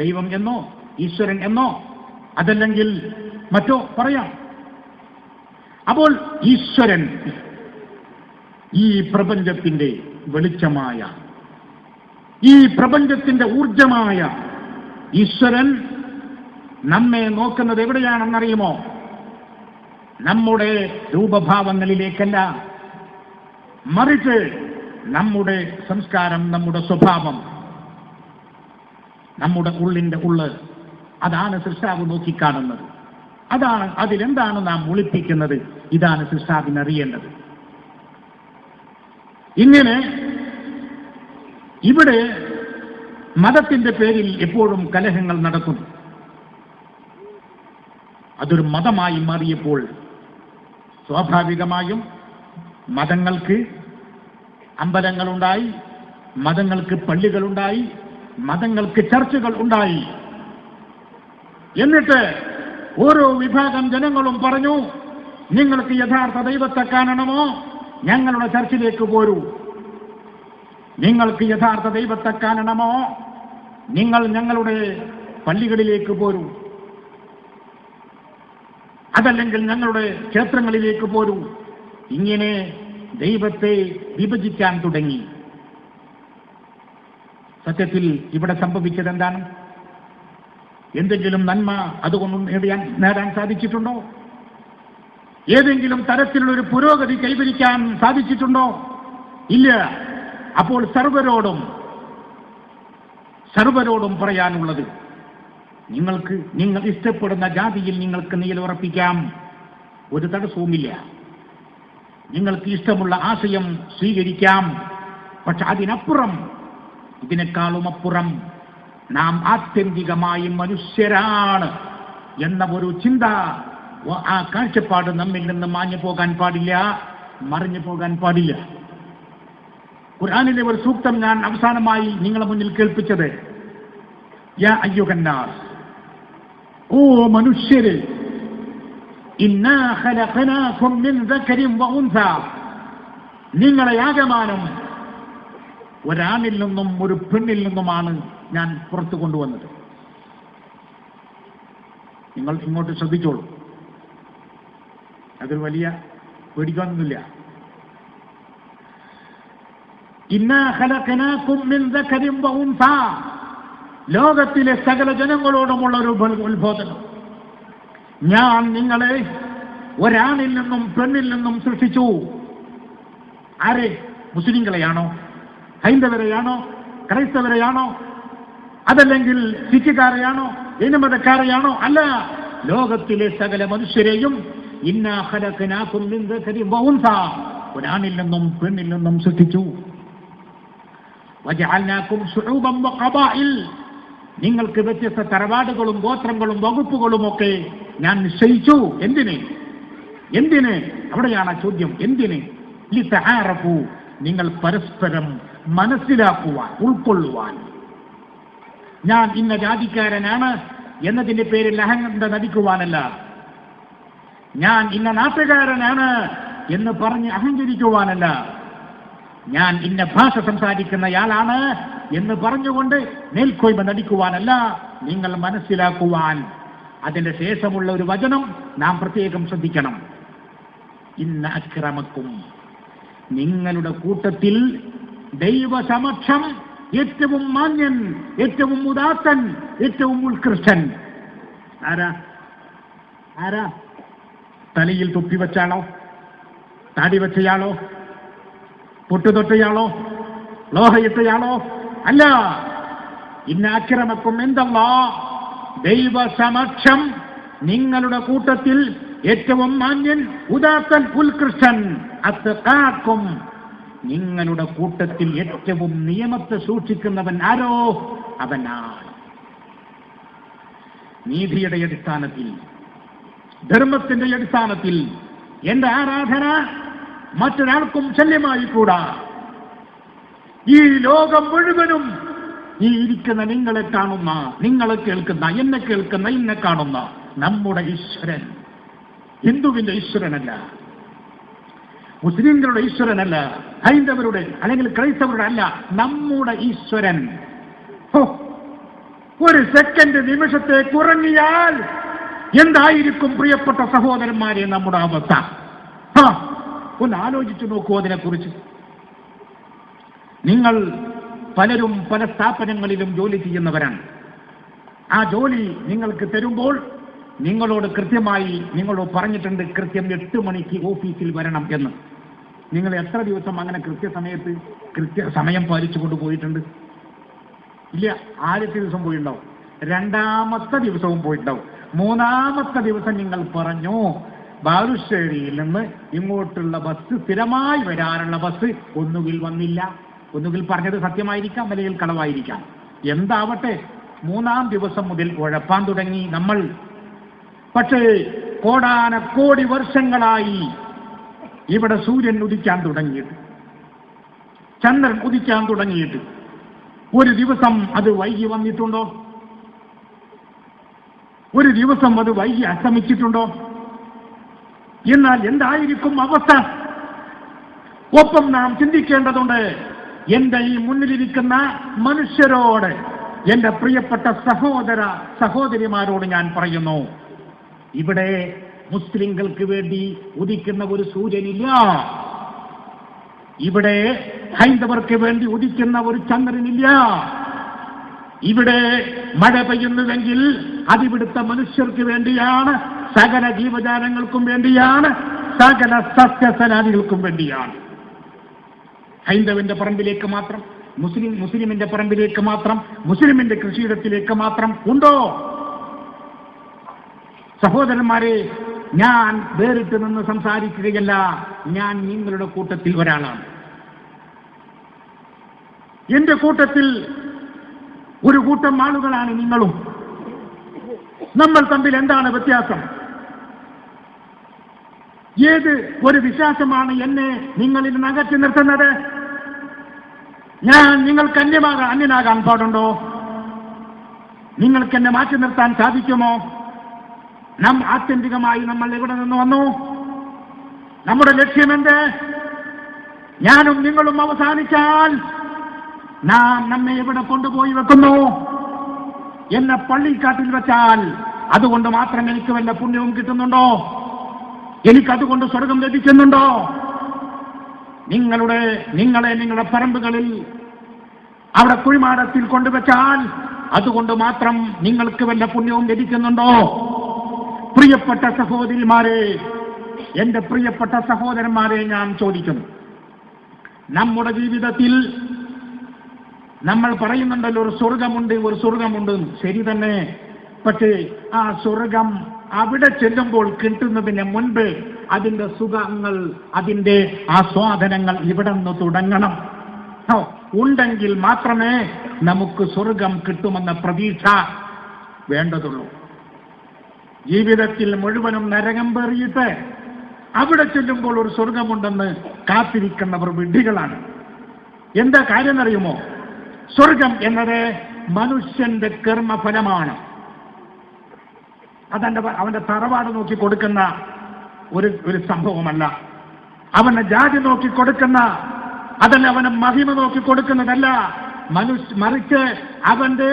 ദൈവം എന്നോ ഈശ്വരൻ എന്നോ അതല്ലെങ്കിൽ മറ്റോ പറയാം. അപ്പോൾ ഈശ്വരൻ, ഈ പ്രപഞ്ചത്തിന്റെ വെളിച്ചമായ, ഈ പ്രപഞ്ചത്തിന്റെ ഊർജമായ ഈശ്വരൻ നമ്മെ നോക്കുന്നത് എവിടെയാണെന്നറിയുമോ? നമ്മുടെ രൂപഭാവങ്ങളിലേക്കല്ല, മറിച്ച് നമ്മുടെ സംസ്കാരം, നമ്മുടെ സ്വഭാവം, നമ്മുടെ ഉള്ളിന്റെ ഉള്ള്, അതാണ് സൃഷ്ടാവ് നോക്കിക്കാണുന്നത്. അതിലെന്താണ് നാം ഒളിപ്പിക്കുന്നത്? ഇതാണ് സൃഷ്ടാവിന് അറിയേണ്ടത്. ഇങ്ങനെ ഇവിടെ മതത്തിന്റെ പേരിൽ എപ്പോഴും കലഹങ്ങൾ നടക്കുന്നു. അതൊരു മതമായി മാറിയപ്പോൾ സ്വാഭാവികമായും മതങ്ങൾക്ക് അമ്പലങ്ങളുണ്ടായി, മതങ്ങൾക്ക് പള്ളികളുണ്ടായി, മതങ്ങൾക്ക് ചർച്ചുകൾ ഉണ്ടായി. എന്നിട്ട് ഓരോ വിഭാഗം ജനങ്ങളും പറഞ്ഞു, നിങ്ങൾക്ക് യഥാർത്ഥ ദൈവത്തെ കാണണമോ ഞങ്ങളുടെ ചർച്ചിലേക്ക് പോരൂ, നിങ്ങൾക്ക് യഥാർത്ഥ ദൈവത്തെ കാണണമോ നിങ്ങൾ ഞങ്ങളുടെ പള്ളികളിലേക്ക് പോരൂ, അതല്ലെങ്കിൽ ഞങ്ങളുടെ ക്ഷേത്രങ്ങളിലേക്ക് പോരൂ. ഇങ്ങനെ ദൈവത്തെ വിഭജിക്കാൻ തുടങ്ങി. സത്യത്തിൽ ഇവിടെ സംഭവിച്ചത് എന്താണ്? എന്തെങ്കിലും നന്മ അതുകൊണ്ട് നേടാൻ സാധിച്ചിട്ടുണ്ടോ? ഏതെങ്കിലും തരത്തിലുള്ളൊരു പുരോഗതി കൈവരിക്കാൻ സാധിച്ചിട്ടുണ്ടോ? ഇല്ല. അപ്പോൾ സർവരോടും പറയാനുള്ളത്, നിങ്ങൾ ഇഷ്ടപ്പെടുന്ന ജാതിയിൽ നിങ്ങൾക്ക് നിലയുറപ്പിക്കാം, ഒരു തടസ്സവുമില്ല. നിങ്ങൾക്ക് ഇഷ്ടമുള്ള ആശയം സ്വീകരിക്കാം. പക്ഷെ അതിനപ്പുറം, ഇതിനേക്കാളും അപ്പുറം നാം ആത്യന്തികമായി മനുഷ്യരാണ് എന്ന ഒരു ചിന്ത, ആ കാഴ്ചപ്പാട് നമ്മിൽ നിന്ന് മാഞ്ഞു പോകാൻ പാടില്ല, മറിഞ്ഞു പോകാൻ പാടില്ല. ഖുർആനിലെ ഒരു സൂക്തം ഞാൻ അവസാനമായി നിങ്ങളുടെ മുന്നിൽ കേൾപ്പിച്ചത്, യാ അയ്യുഹന്നാസ്, ഓ മനുഷ്യരെ, ഇന്നാ ഖലഖനാകും മിൻ ദക്കരിൻ വ ഉൻസ, നിങ്ങളെ ആകമാനം ഒരാണിൽ നിന്നും ഒരു പെണ്ണിൽ നിന്നുമാണ് ഞാൻ പുറത്തു കൊണ്ടുവന്നത്. നിങ്ങൾ ഇങ്ങോട്ട് ശ്രദ്ധിച്ചോളൂ, അതൊരു വലിയ പേടിക്കാനൊന്നുമില്ല. ഇന്നാ ഖലഖനാകും മിൻ ദക്കരിൻ വ ഉൻസ, ലോകത്തിലെ സകല ജനങ്ങളോടുമുള്ള ഒരു ഉത്ബോധനം, ഞാൻ നിങ്ങളെ ഒരാണിൽ നിന്നും പെണ്ണിൽ നിന്നും സൃഷ്ടിച്ചു. ആരെ? മുസ്ലിങ്ങളെയാണോ? ഹൈന്ദവരെയാണോ? ക്രൈസ്തവരെയാണോ? അതല്ലെങ്കിൽ സിഖുകാരെയാണോ? ജൈനമതക്കാരെയാണോ? അല്ല, ലോകത്തിലെ സകല മനുഷ്യരെയും ഇന്നാ ഖലഖനാകും മിൻ ദക്കരിൻ വ ഉൻസ, ഒരാണിൽ നിന്നും പെണ്ണിൽ നിന്നും സൃഷ്ടിച്ചു. വജഅൽനാകും ശുഊബൻ വ ഖബാഇൽ, നിങ്ങൾക്ക് വ്യത്യസ്ത തറവാടുകളും ഗോത്രങ്ങളും വകുപ്പുകളും ഒക്കെ ഞാൻ നിശ്ചയിച്ചു. എന്തിന്? അവിടെയാണ് ചോദ്യം. എന്തിന്? ലിതആറഫു, നിങ്ങൾ പരസ്പരം മനസ്സിലാക്കുവാൻ, ഉൾക്കൊള്ളുവാൻ. ഞാൻ ഇന്ന ജാതിക്കാരനാണ് എന്നതിന്റെ പേരിൽ അഹങ്കാരം നടിക്കുവാനല്ല, ഞാൻ ഇന്ന നാട്ടുകാരനാണ് എന്ന് പറഞ്ഞ് അഹങ്കരിക്കുവാനല്ല, ഞാൻ ഇന്ന ഭാഷ സംസാരിക്കുന്നയാളാണ് എന്ന് പറഞ്ഞുകൊണ്ട് മേൽക്കോയ്മ നടിക്കുവാനല്ല, നിങ്ങൾ മനസ്സിലാക്കുവാൻ. അതിന്റെ ശേഷമുള്ള ഒരു വചനം നാം പ്രത്യേകം ശ്രദ്ധിക്കണം. ഇന്ന അക്രമക്കും, നിങ്ങളുടെ കൂട്ടത്തിൽ ദൈവസമക്ഷം ഏറ്റവും മാന്യൻ, ഏറ്റവും ഉദാത്തൻ, ഏറ്റവും ഉത്കൃഷ്ടൻ ആരാ? തലയിൽ തൊപ്പി വെച്ചാളോ? താടി വെച്ചയാളോ? പൊട്ടുതൊട്ടയാളോ? ലോഹയിട്ടയാളോ? അല്ല. ഇന്ന അക്രമക്കും എന്തല്ലാ, ദൈവസമക്ഷം നിങ്ങളുടെ കൂട്ടത്തിൽ ഏറ്റവും മാന്യൻ, ഉദാത്തൻ, ഉത്കൃഷ്ടൻ, അത്ഖാക്കും, നിങ്ങളുടെ കൂട്ടത്തിൽ ഏറ്റവും നിയമത്തെ സൂക്ഷിക്കുന്നവൻ ആരോ അവനാണ്. നീതിയുടെ അടിസ്ഥാനത്തിൽ, ധർമ്മത്തിന്റെ അടിസ്ഥാനത്തിൽ എന്റെ ആരാധന മറ്റൊരാൾക്കും ശല്യമായി കൂടാ. ഈ ലോകം മുഴുവനും ഈ ഇരിക്കുന്ന നിങ്ങളെ കാണുന്ന, നിങ്ങളെ കേൾക്കുന്ന, എന്നെ കേൾക്കുന്ന, എന്നെ കാണുന്ന നമ്മുടെ ഈശ്വരൻ ഹിന്ദുവിന്റെ ഈശ്വരനല്ല, മുസ്ലിംകളുടെ ഈശ്വരനല്ല, ഹൈന്ദവരുടെ അല്ലെങ്കിൽ ക്രൈസ്തവരുടെ അല്ല, നമ്മുടെ ഈശ്വരൻ. ഒരു സെക്കൻഡ് നിമിഷത്തെ കുറഞ്ഞാൽ എന്തായിരിക്കും പ്രിയപ്പെട്ട സഹോദരന്മാരെ നമ്മുടെ അവസ്ഥ? ഒന്ന് ആലോചിച്ചു നോക്കൂ അതിനെക്കുറിച്ച്. നിങ്ങൾ പലരും പല സ്ഥാപനങ്ങളിലും ജോലി ചെയ്യുന്നവരാണ്. ആ ജോലി നിങ്ങൾക്ക് തരുമ്പോൾ നിങ്ങളോട് കൃത്യമായി നിങ്ങളോട് പറഞ്ഞിട്ടുണ്ട് കൃത്യം 8 മണിക്ക് ഓഫീസിൽ വരണം എന്ന്. നിങ്ങൾ എത്ര ദിവസം അങ്ങനെ കൃത്യസമയത്ത് കൃത്യസമയം പാലിച്ചുകൊണ്ട് പോയിട്ടുണ്ട്? ഇല്ല. ആദ്യത്തെ ദിവസം പോയിട്ടുണ്ടാവും, രണ്ടാമത്തെ ദിവസവും പോയിട്ടുണ്ടാവും, മൂന്നാമത്തെ ദിവസം നിങ്ങൾ പറഞ്ഞു ബാലുശ്ശേരിയിൽ നിന്ന് ഇങ്ങോട്ടുള്ള ബസ്, സ്ഥിരമായി വരാറുള്ള ബസ് ഒന്നുകിൽ വന്നില്ല, ഒന്നുകിൽ പറഞ്ഞത് സത്യമായിരിക്കാം, അല്ലെങ്കിൽ കളവായിരിക്കാം, എന്താവട്ടെ. 3-ാം ദിവസം മുതൽ ഉഴപ്പാൻ തുടങ്ങി നമ്മൾ. പക്ഷേ കോടാനക്കോടി വർഷങ്ങളായി ഇവിടെ സൂര്യൻ ഉദിക്കാൻ തുടങ്ങിയിട്ട്, ചന്ദ്രൻ ഉദിക്കാൻ തുടങ്ങിയിട്ട് ഒരു ദിവസം അത് വൈകി വന്നിട്ടുണ്ടോ? ഒരു ദിവസം അത് വൈകി അസ്തമിച്ചിട്ടുണ്ടോ? എന്നാൽ എന്തായിരിക്കും അവസ്ഥ? ഒപ്പം നാം ചിന്തിക്കേണ്ടതുണ്ട്. എന്റെ ഈ മുന്നിലിരിക്കുന്ന മനുഷ്യരോട്, എന്റെ പ്രിയപ്പെട്ട സഹോദര സഹോദരിമാരോട് ഞാൻ പറയുന്നു, ഇവിടെ മുസ്ലിങ്ങൾക്ക് വേണ്ടി ഉദിക്കുന്ന ഒരു സൂര്യനില്ല, ഇവിടെ ഹൈന്ദവർക്ക് വേണ്ടി ഉദിക്കുന്ന ഒരു ചന്ദ്രനില്ല. ഇവിടെ മഴ പെയ്യുന്നുവെങ്കിൽ അതിവിടുത്തെ മനുഷ്യർക്ക് വേണ്ടിയാണ്, സകല ജീവജാലങ്ങൾക്കും വേണ്ടിയാണ്, സകല സസ്യസനാദികൾക്കും വേണ്ടിയാണ്. ഹൈന്ദവന്റെ പറമ്പിലേക്ക് മാത്രം, മുസ്ലിമിന്റെ പറമ്പിലേക്ക് മാത്രം, മുസ്ലിമിന്റെ കൃഷിയിടത്തിലേക്ക് മാത്രം ഉണ്ടോ? സഹോദരന്മാരെ, ഞാൻ വേറിട്ട് നിന്ന് സംസാരിക്കുകയല്ല, ഞാൻ നിങ്ങളുടെ കൂട്ടത്തിൽ ഒരാളാണ്. എന്റെ കൂട്ടത്തിൽ ഒരു കൂട്ടം ആളുകളാണ് നിങ്ങളും. നമ്മൾ തമ്മിൽ എന്താണ് വ്യത്യാസം? ഏത് ഒരു വിശ്വാസമാണ് എന്നെ നിങ്ങളിൽ നിന്ന് അകറ്റി നിർത്തുന്നത്? ഞാൻ നിങ്ങൾക്ക് അന്യനാകാൻ പാടുണ്ടോ? നിങ്ങൾക്ക് എന്നെ മാറ്റി നിർത്താൻ സാധിക്കുമോ? ആത്യന്തികമായി നമ്മൾ എവിടെ നിന്ന് വന്നു? നമ്മുടെ ലക്ഷ്യമെന്ത്? ഞാനും നിങ്ങളും അവസാനിച്ചാൽ നാം നമ്മെ എവിടെ കൊണ്ടുപോയി വെക്കുന്നു? എന്നെ പള്ളിക്കാട്ടിൽ വെച്ചാൽ അതുകൊണ്ട് മാത്രം എനിക്ക് വല്ല പുണ്യവും കിട്ടുന്നുണ്ടോ? എനിക്കതുകൊണ്ട് സ്വർഗം ലഭിക്കുന്നുണ്ടോ? നിങ്ങളെ നിങ്ങളുടെ പറമ്പുകളിൽ അവിടെ കുഴിമാടത്തിൽ കൊണ്ടുവച്ചാൽ അതുകൊണ്ട് മാത്രം നിങ്ങൾക്ക് വല്ല പുണ്യവും ലഭിക്കുന്നുണ്ടോ? പ്രിയപ്പെട്ട സഹോദരിമാരെ, എന്റെ പ്രിയപ്പെട്ട സഹോദരന്മാരെ, ഞാൻ ചോദിക്കുന്നു, നമ്മുടെ ജീവിതത്തിൽ നമ്മൾ പറയുന്നുണ്ടല്ലോ ഒരു സ്വർഗമുണ്ട്. ശരി തന്നെ. പക്ഷേ ആ സ്വർഗം അവിടെ ചെല്ലുമ്പോൾ കിട്ടുന്നതിന് മുൻപ് അതിന്റെ സുഖങ്ങൾ, അതിന്റെ ആസ്വാദനങ്ങൾ ഇവിടെ നിന്ന് തുടങ്ങണം. ഉണ്ടെങ്കിൽ മാത്രമേ നമുക്ക് സ്വർഗം കിട്ടുമെന്ന പ്രതീക്ഷ വേണ്ടതുള്ളൂ. ജീവിതത്തിൽ മുഴുവനും നരകം പേറിയിട്ട് അവിടെ ചെല്ലുമ്പോൾ ഒരു സ്വർഗമുണ്ടെന്ന് കാത്തിരിക്കുന്നവർ വിഡ്ഢികളാണ്. എന്താ കാര്യം അറിയുമോ? സ്വർഗം എന്നത് മനുഷ്യന്റെ കർമ്മഫലമാണ്. അവന്റെ തറവാട് നോക്കി കൊടുക്കുന്ന ഒരു സംഭവമല്ല, അവന്റെ ജാതി നോക്കി കൊടുക്കുന്ന, അതല്ല അവന്റെ മഹിമ നോക്കി കൊടുക്കുന്നതല്ല. മറിച്ച് അവന്റെ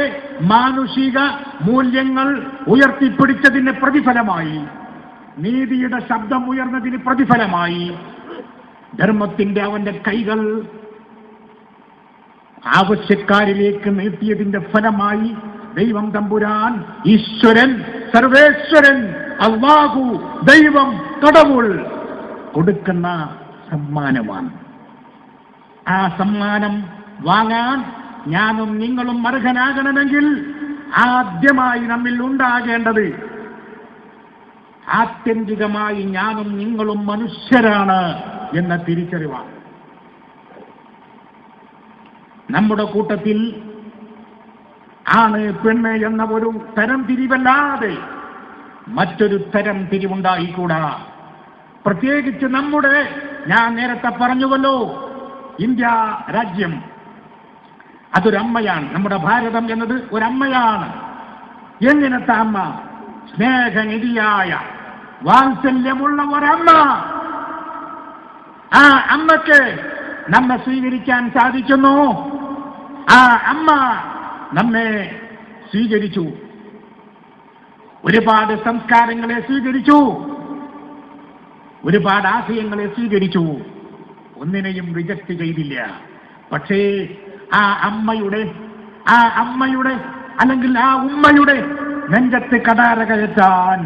മാനുഷിക മൂല്യങ്ങൾ ഉയർത്തിപ്പിടിച്ചതിന് പ്രതിഫലമായി, നീതിയുടെ ശബ്ദം ഉയർന്നതിന് പ്രതിഫലമായി, ധർമ്മത്തിന്റെ അവന്റെ കൈകൾ ആവശ്യക്കാരിലേക്ക് നീട്ടിയതിന്റെ ഫലമായി ദൈവം തമ്പുരാൻ, ഈശ്വരൻ, സർവേശ്വരൻ, അല്ലാഹു, ദൈവം, കടവുൾ കൊടുക്കുന്ന സമ്മാനമാണ്. ആ സമ്മാനം വാങ്ങാൻ ഞാനും നിങ്ങളും അർഹനാകണമെങ്കിൽ ആദ്യമായി നമ്മിൽ ഉണ്ടാകേണ്ടത്, ആത്യന്തികമായി ഞാനും നിങ്ങളും മനുഷ്യരാണ് എന്ന തിരിച്ചറിവാണ്. നമ്മുടെ കൂട്ടത്തിൽ ആണ് പെണ്ണ് എന്ന ഒരു തരം തിരിവല്ലാതെ മറ്റൊരു തരം തിരിവുണ്ടായിക്കൂടാ. പ്രത്യേകിച്ച് നമ്മുടെ, ഞാൻ നേരത്തെ പറഞ്ഞുവല്ലോ, ഇന്ത്യ രാജ്യം അതൊരമ്മയാണ്. നമ്മുടെ ഭാരതം എന്നത് ഒരമ്മയാണ്. എങ്ങനത്തെ അമ്മ? സ്നേഹനിധിയായ വാത്സല്യമുള്ള ഒരമ്മ. ആ അമ്മക്ക് നമ്മെ സ്വീകരിക്കാൻ സാധിക്കുന്നു. ആ അമ്മ നമ്മെ സ്വീകരിച്ചു. ഒരുപാട് സംസ്കാരങ്ങളെ സ്വീകരിച്ചു, ഒരുപാട് ആശയങ്ങളെ സ്വീകരിച്ചു. ഒന്നിനെയും റിജക്ട് ചെയ്തില്ല. പക്ഷേ ആ അമ്മയുടെ അല്ലെങ്കിൽ ആ ഉമ്മയുടെ നെഞ്ചത്ത് കടാര കയറ്റാൻ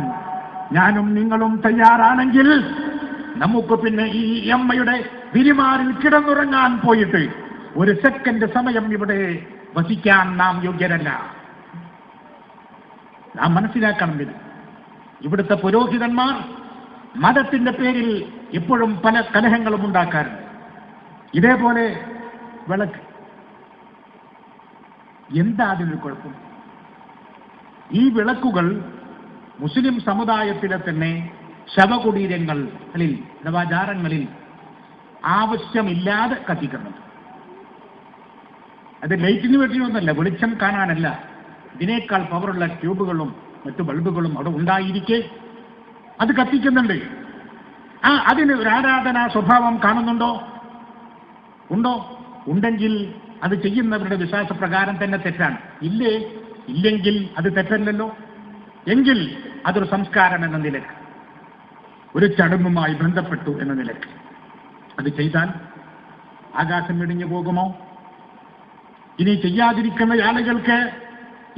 ഞാനും നിങ്ങളും തയ്യാറാണെങ്കിൽ നമുക്ക് പിന്നെ ഈ അമ്മയുടെ വിരിമാറിൽ കിടന്നുറങ്ങാൻ പോയിട്ട് ഒരു സെക്കൻഡ് സമയം ഇവിടെ വസിക്കാൻ നാം യോഗ്യരല്ല. നാം മനസ്സിലാക്കണം. ഇവിടുത്തെ പുരോഹിതന്മാർ മതത്തിന്റെ പേരിൽ എപ്പോഴും പല കലഹങ്ങളും ഉണ്ടാക്കാറുണ്ട്. ഇതേപോലെ വിളക്ക്, എന്താ അതിനൊരു കുഴപ്പം? ഈ വിളക്കുകൾ മുസ്ലിം സമുദായത്തിലെ തന്നെ ശവകുടീരങ്ങളിൽ ശവാചാരങ്ങളിൽ ആവശ്യമില്ലാതെ കത്തിക്കുന്നുണ്ട്. അത് ലൈറ്റിന് വേണ്ടിയൊന്നല്ല, വെളിച്ചം കാണാനല്ല. ഇതിനേക്കാൾ പവറുള്ള ട്യൂബുകളും മറ്റു ബൾബുകളും അവിടെ ഉണ്ടായിരിക്കെ അത് കത്തിക്കുന്നുണ്ട്. അതിന് ഒരു ആരാധനാ സ്വഭാവം കാണുന്നുണ്ടോ? ഉണ്ടോ? ഉണ്ടെങ്കിൽ അത് ചെയ്യുന്നവരുടെ വിശ്വാസപ്രകാരം തന്നെ തെറ്റാണ്. ഇല്ലെങ്കിൽ അത് തെറ്റല്ലല്ലോ. എങ്കിൽ അതൊരു സംസ്കാരം എന്ന നിലക്ക്, ഒരു ചടങ്ങുമായി ബന്ധപ്പെട്ടു എന്ന നിലക്ക് അത് ചെയ്താൽ ആകാശം ഇടിഞ്ഞു പോകുമോ? ഇനി ചെയ്യാതിരിക്കുന്ന ആളുകൾക്ക്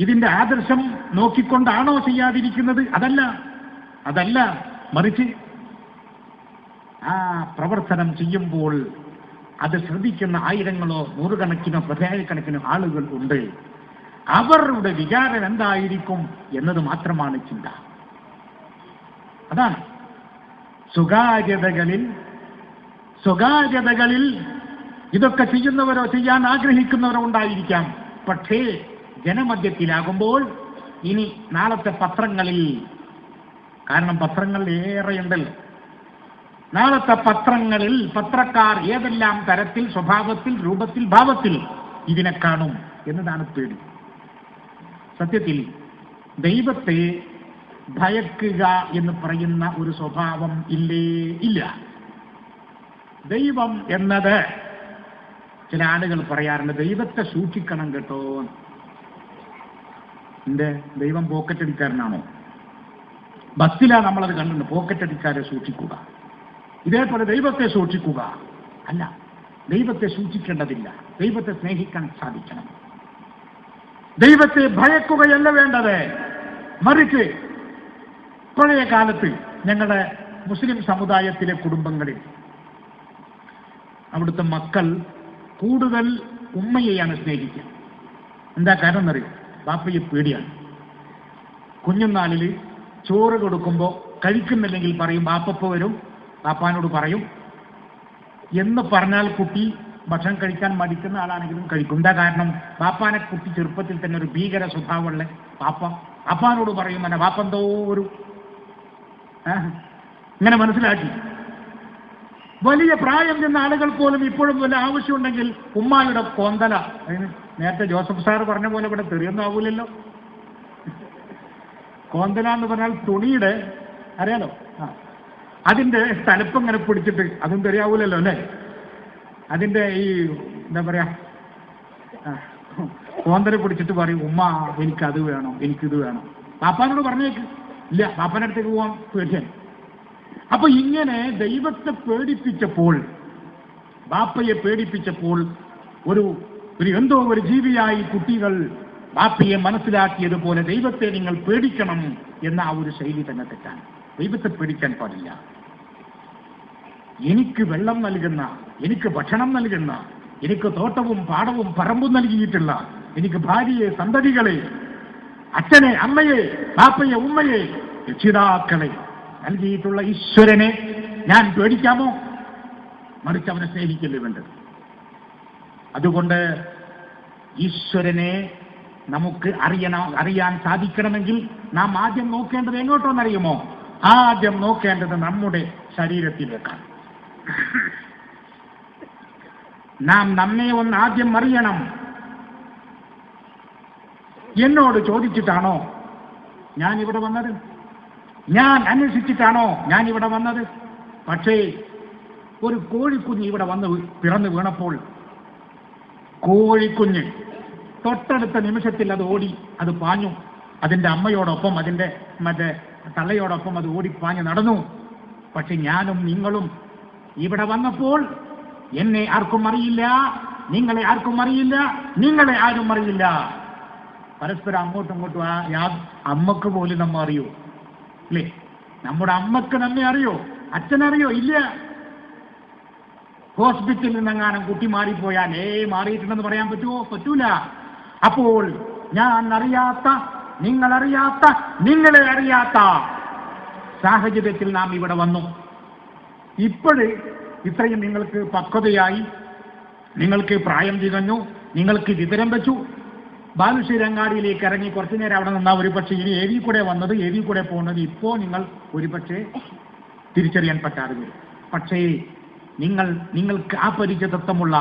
ഇതിന്റെ ആദർശം നോക്കിക്കൊണ്ടാണോ ചെയ്യാതിരിക്കുന്നത്? അതല്ല, മറിച്ച് ആ പ്രവർത്തനം ചെയ്യുമ്പോൾ അത് ശ്രദ്ധിക്കുന്ന ആയിരങ്ങളോ നൂറുകണക്കിനോ പതിനായിരക്കണക്കിനോ ആളുകൾ ഉണ്ട്. അവരുടെ വികാരം എന്തായിരിക്കും എന്നത് മാത്രമാണ് ചിന്ത. അതാണ് സ്വകാര്യതകളിൽ ഇതൊക്കെ ചെയ്യുന്നവരോ ചെയ്യാൻ ആഗ്രഹിക്കുന്നവരോ ഉണ്ടായിരിക്കാം. പക്ഷേ ജനമധ്യത്തിലാകുമ്പോൾ ഇനി നാളത്തെ പത്രങ്ങളിൽ, കാരണം പത്രങ്ങൾ ഏറെയുണ്ടല്ലോ, നാളത്തെ പത്രങ്ങളിൽ പത്രക്കാർ ഏതെല്ലാം തരത്തിൽ, സ്വഭാവത്തിൽ, രൂപത്തിൽ, ഭാവത്തിൽ ഇതിനെ കാണും എന്നതാണ് പേടി. സത്യത്തിൽ ദൈവത്തെ ഭയക്കുക എന്ന് പറയുന്ന ഒരു സ്വഭാവം ഇല്ല. ദൈവം എന്നത്, ചില ആളുകൾ പറയാറുണ്ട്, ദൈവത്തെ സൂക്ഷിക്കണം കേട്ടോ. എന്റെ ദൈവം പോക്കറ്റടിക്കാരനാണോ? ബസ്സിലാണ് നമ്മളത് കണ്ടിട്ടുണ്ട്, പോക്കറ്റടിക്കാരെ സൂക്ഷിക്കുക. ഇതേപോലെ ദൈവത്തെ സൂക്ഷിക്കുക അല്ല, ദൈവത്തെ സൂക്ഷിക്കേണ്ടതില്ല. ദൈവത്തെ സ്നേഹിക്കാൻ സാധിക്കണം. ദൈവത്തെ ഭയക്കുകയല്ല വേണ്ടത്, മറിച്ച് പഴയ കാലത്ത് ഞങ്ങളുടെ മുസ്ലിം സമുദായത്തിലെ കുടുംബങ്ങളിൽ അവിടുത്തെ മക്കൾ കൂടുതൽ ഉമ്മയെയാണ് സ്നേഹിക്കുക. എന്താ കാരണം എന്നറിയോ? ബാപ്പയെ പേടിയാണ്. കുഞ്ഞുനാളിൽ ചോറ് കൊടുക്കുമ്പോൾ കഴിക്കുന്നില്ലെങ്കിൽ പറയും ബാപ്പ വരും, ബാപ്പാനോട് പറയും എന്ന് പറഞ്ഞാൽ കുട്ടി ഭക്ഷണം കഴിക്കാൻ മടിക്കുന്ന ആളാണെങ്കിലും കഴിക്കും. എന്താ കാരണം? ബാപ്പാനെ കുട്ടി ചെറുപ്പത്തിൽ തന്നെ ഒരു ഭീകര സ്വഭാവമുള്ള ബാപ്പാനോട് പറയും, അല്ല ബാപ്പ എന്തോ ഒരു ഇങ്ങനെ മനസ്സിലാക്കി. വലിയ പ്രായം ചെന്ന ആളുകൾ പോലും ഇപ്പോഴും വല്ല ആവശ്യമുണ്ടെങ്കിൽ ഉമ്മായുടെ കോന്തല, അതിന് നേരത്തെ ജോസഫ് സാർ പറഞ്ഞ പോലെ ഇവിടെ തെറിയൊന്നും ആവൂലല്ലോ. കോന്തല എന്ന് പറഞ്ഞാൽ തുണിയുടെ, അറിയാലോ, അതിന്റെ തലപ്പം ഇങ്ങനെ പിടിച്ചിട്ട്, അതും തെറിയാവൂലല്ലോ അല്ലേ? അതിന്റെ ഈ എന്താ പറയാ, കോന്തല പിടിച്ചിട്ട് പറയും ഉമ്മ എനിക്കത് വേണം, എനിക്കിത് വേണം. പാപ്പാനോട് പറഞ്ഞേക്ക്, ഇല്ല പാപ്പാന്റെ അടുത്തേക്ക് പോവാൻ പേടിയാണ്. അപ്പൊ ഇങ്ങനെ ദൈവത്തെ പേടിപ്പിച്ചപ്പോൾ, ബാപ്പയെ പേടിപ്പിച്ചപ്പോൾ ഒരു എന്തോ ഒരു ജീവിയായി കുട്ടികൾ ബാപ്പയെ മനസ്സിലാക്കിയതുപോലെ ദൈവത്തെ നിങ്ങൾ പേടിക്കണം എന്ന ആ ഒരു ശൈലി തന്നെ തെറ്റാണ്. ദൈവത്തെ പേടിക്കാൻ പാടില്ല. എനിക്ക് വെള്ളം നൽകുന്ന, എനിക്ക് ഭക്ഷണം നൽകുന്ന, എനിക്ക് തോട്ടവും പാടവും പറമ്പും നൽകിയിട്ടുള്ള, എനിക്ക് ഭാര്യയെ, സന്തതികളെ, അച്ഛനെ, അമ്മയെ, ബാപ്പയെ, ഉമ്മയെ, രക്ഷിതാക്കളെ നൽകിയിട്ടുള്ള ഈശ്വരനെ ഞാൻ പേടിക്കാമോ? മറിച്ച് അവനെ സ്നേഹിക്കല്ലേ വേണ്ടത്. അതുകൊണ്ട് ഈശ്വരനെ നമുക്ക് അറിയാൻ സാധിക്കണമെങ്കിൽ നാം ആദ്യം നോക്കേണ്ടത് എങ്ങോട്ടോന്നറിയുമോ? ആദ്യം നോക്കേണ്ടത് നമ്മുടെ ശരീരത്തിലേക്കാണ്. നാം നമ്മെ ഒന്ന് ആദ്യം അറിയണം. എന്നോട് ചോദിച്ചിട്ടാണോ ഞാൻ ഇവിടെ വന്നത്? ഞാൻ അന്വേഷിച്ചിട്ടാണോ ഞാൻ ഇവിടെ വന്നത്? പക്ഷേ ഒരു കോഴിക്കുഞ്ഞ് ഇവിടെ വന്ന് പിറന്നു വീണപ്പോൾ കോഴിക്കുഞ്ഞ് തൊട്ടടുത്ത നിമിഷത്തിൽ അത് ഓടി, അത് പാഞ്ഞു. അതിൻ്റെ അമ്മയോടൊപ്പം, അതിൻ്റെ തള്ളയോടൊപ്പം അത് ഓടിപ്പാഞ്ഞ് നടന്നു. പക്ഷെ ഞാനും നിങ്ങളും ഇവിടെ വന്നപ്പോൾ എന്നെ ആർക്കും അറിയില്ല, നിങ്ങളെ ആർക്കും അറിയില്ല, നിങ്ങളെ ആരും അറിയില്ല. പരസ്പരം അങ്ങോട്ടും ഇങ്ങോട്ടും അമ്മക്ക് പോലും നമ്മ അറിയോ? അല്ലേ? നമ്മുടെ അമ്മക്ക് നമ്മെ അറിയോ? അച്ഛനറിയോ? ഇല്ല. ഹോസ്പിറ്റലിൽ നിന്നെങ്ങാനും കുട്ടി മാറിപ്പോയാൽ മാറിയിട്ടുണ്ടെന്ന് പറയാൻ പറ്റുമോ? പറ്റൂല. അപ്പോൾ ഞാൻ അറിയാത്ത, നിങ്ങളറിയാത്ത, നിങ്ങളെ അറിയാത്ത സാഹചര്യത്തിൽ നാം ഇവിടെ വന്നു. ഇത്രയും നിങ്ങൾക്ക് പക്വതയായി, നിങ്ങൾക്ക് പ്രായം തികഞ്ഞു, നിങ്ങൾക്ക് വിവരം വെച്ചു. ബാലുശ്ശേരങ്ങാടിയിലേക്ക് ഇറങ്ങി കുറച്ചു നേരം അവിടെ നിന്നാൽ ഒരുപക്ഷെ ഇനി ഏവി കൂടെ വന്നത്, ഏവി കൂടെ പോകുന്നത് ഇപ്പോൾ നിങ്ങൾ ഒരുപക്ഷെ തിരിച്ചറിയാൻ പറ്റാതെ വരും. പക്ഷേ നിങ്ങൾക്ക് ആ പരിചിതത്വമുള്ള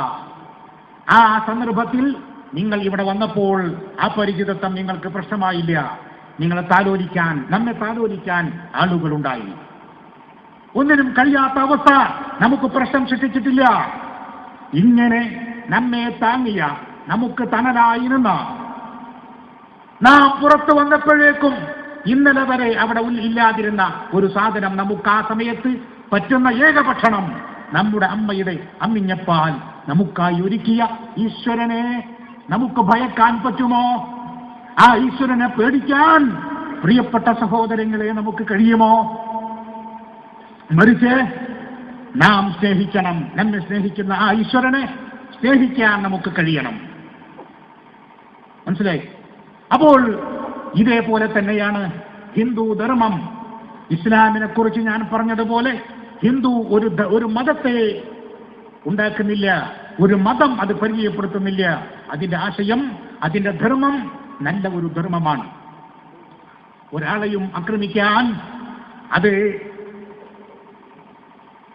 ആ സന്ദർഭത്തിൽ നിങ്ങൾ ഇവിടെ വന്നപ്പോൾ ആ പരിചിതത്വം നിങ്ങൾക്ക് പ്രശ്നമായില്ല. നിങ്ങളെ താലോലിക്കാൻ, നമ്മെ താലോലിക്കാൻ ആളുകളുണ്ടായി. ഒന്നിനും കഴിയാത്ത അവസ്ഥ നമുക്ക് പ്രശ്നം സൃഷ്ടിച്ചിട്ടില്ല. ഇങ്ങനെ നമ്മെ താങ്ങിയ, നമുക്ക് തണലായി നിന്ന നാം പുറത്തു വന്നപ്പോഴേക്കും ഇന്നലെ വരെ അവിടെ ഇല്ലാതിരുന്ന ഒരു സാധനം, നമുക്ക് ആ സമയത്ത് പറ്റുന്ന ഏക ഭക്ഷണം നമ്മുടെ അമ്മയുടെ അമ്മിഞ്ഞപ്പാൽ നമുക്കായി ഒരുക്കിയ ഈശ്വരനെ നമുക്ക് ഭയക്കാൻ പറ്റുമോ? ആ ഈശ്വരനെ പേടിക്കാൻ പ്രിയപ്പെട്ട സഹോദരങ്ങളെ നമുക്ക് കഴിയുമോ? മറിച്ച് നാം സ്നേഹിക്കണം. നമ്മെ സ്നേഹിക്കുന്ന ആ ഈശ്വരനെ സ്നേഹിക്കാൻ നമുക്ക് കഴിയണം. മനസ്സിലായി? അപ്പോൾ ഇതേപോലെ തന്നെയാണ് ഹിന്ദു ധർമ്മം. ഇസ്ലാമിനെ കുറിച്ച് ഞാൻ പറഞ്ഞതുപോലെ ഹിന്ദു ഒരു മതത്തെ ഉണ്ടാക്കുന്നില്ല, ഒരു മതം അത് പരിചയപ്പെടുത്തുന്നില്ല. അതിന്റെ ആശയം, അതിന്റെ ധർമ്മം നല്ല ഒരു ധർമ്മമാണ്. ഒരാളെയും ആക്രമിക്കാൻ അത്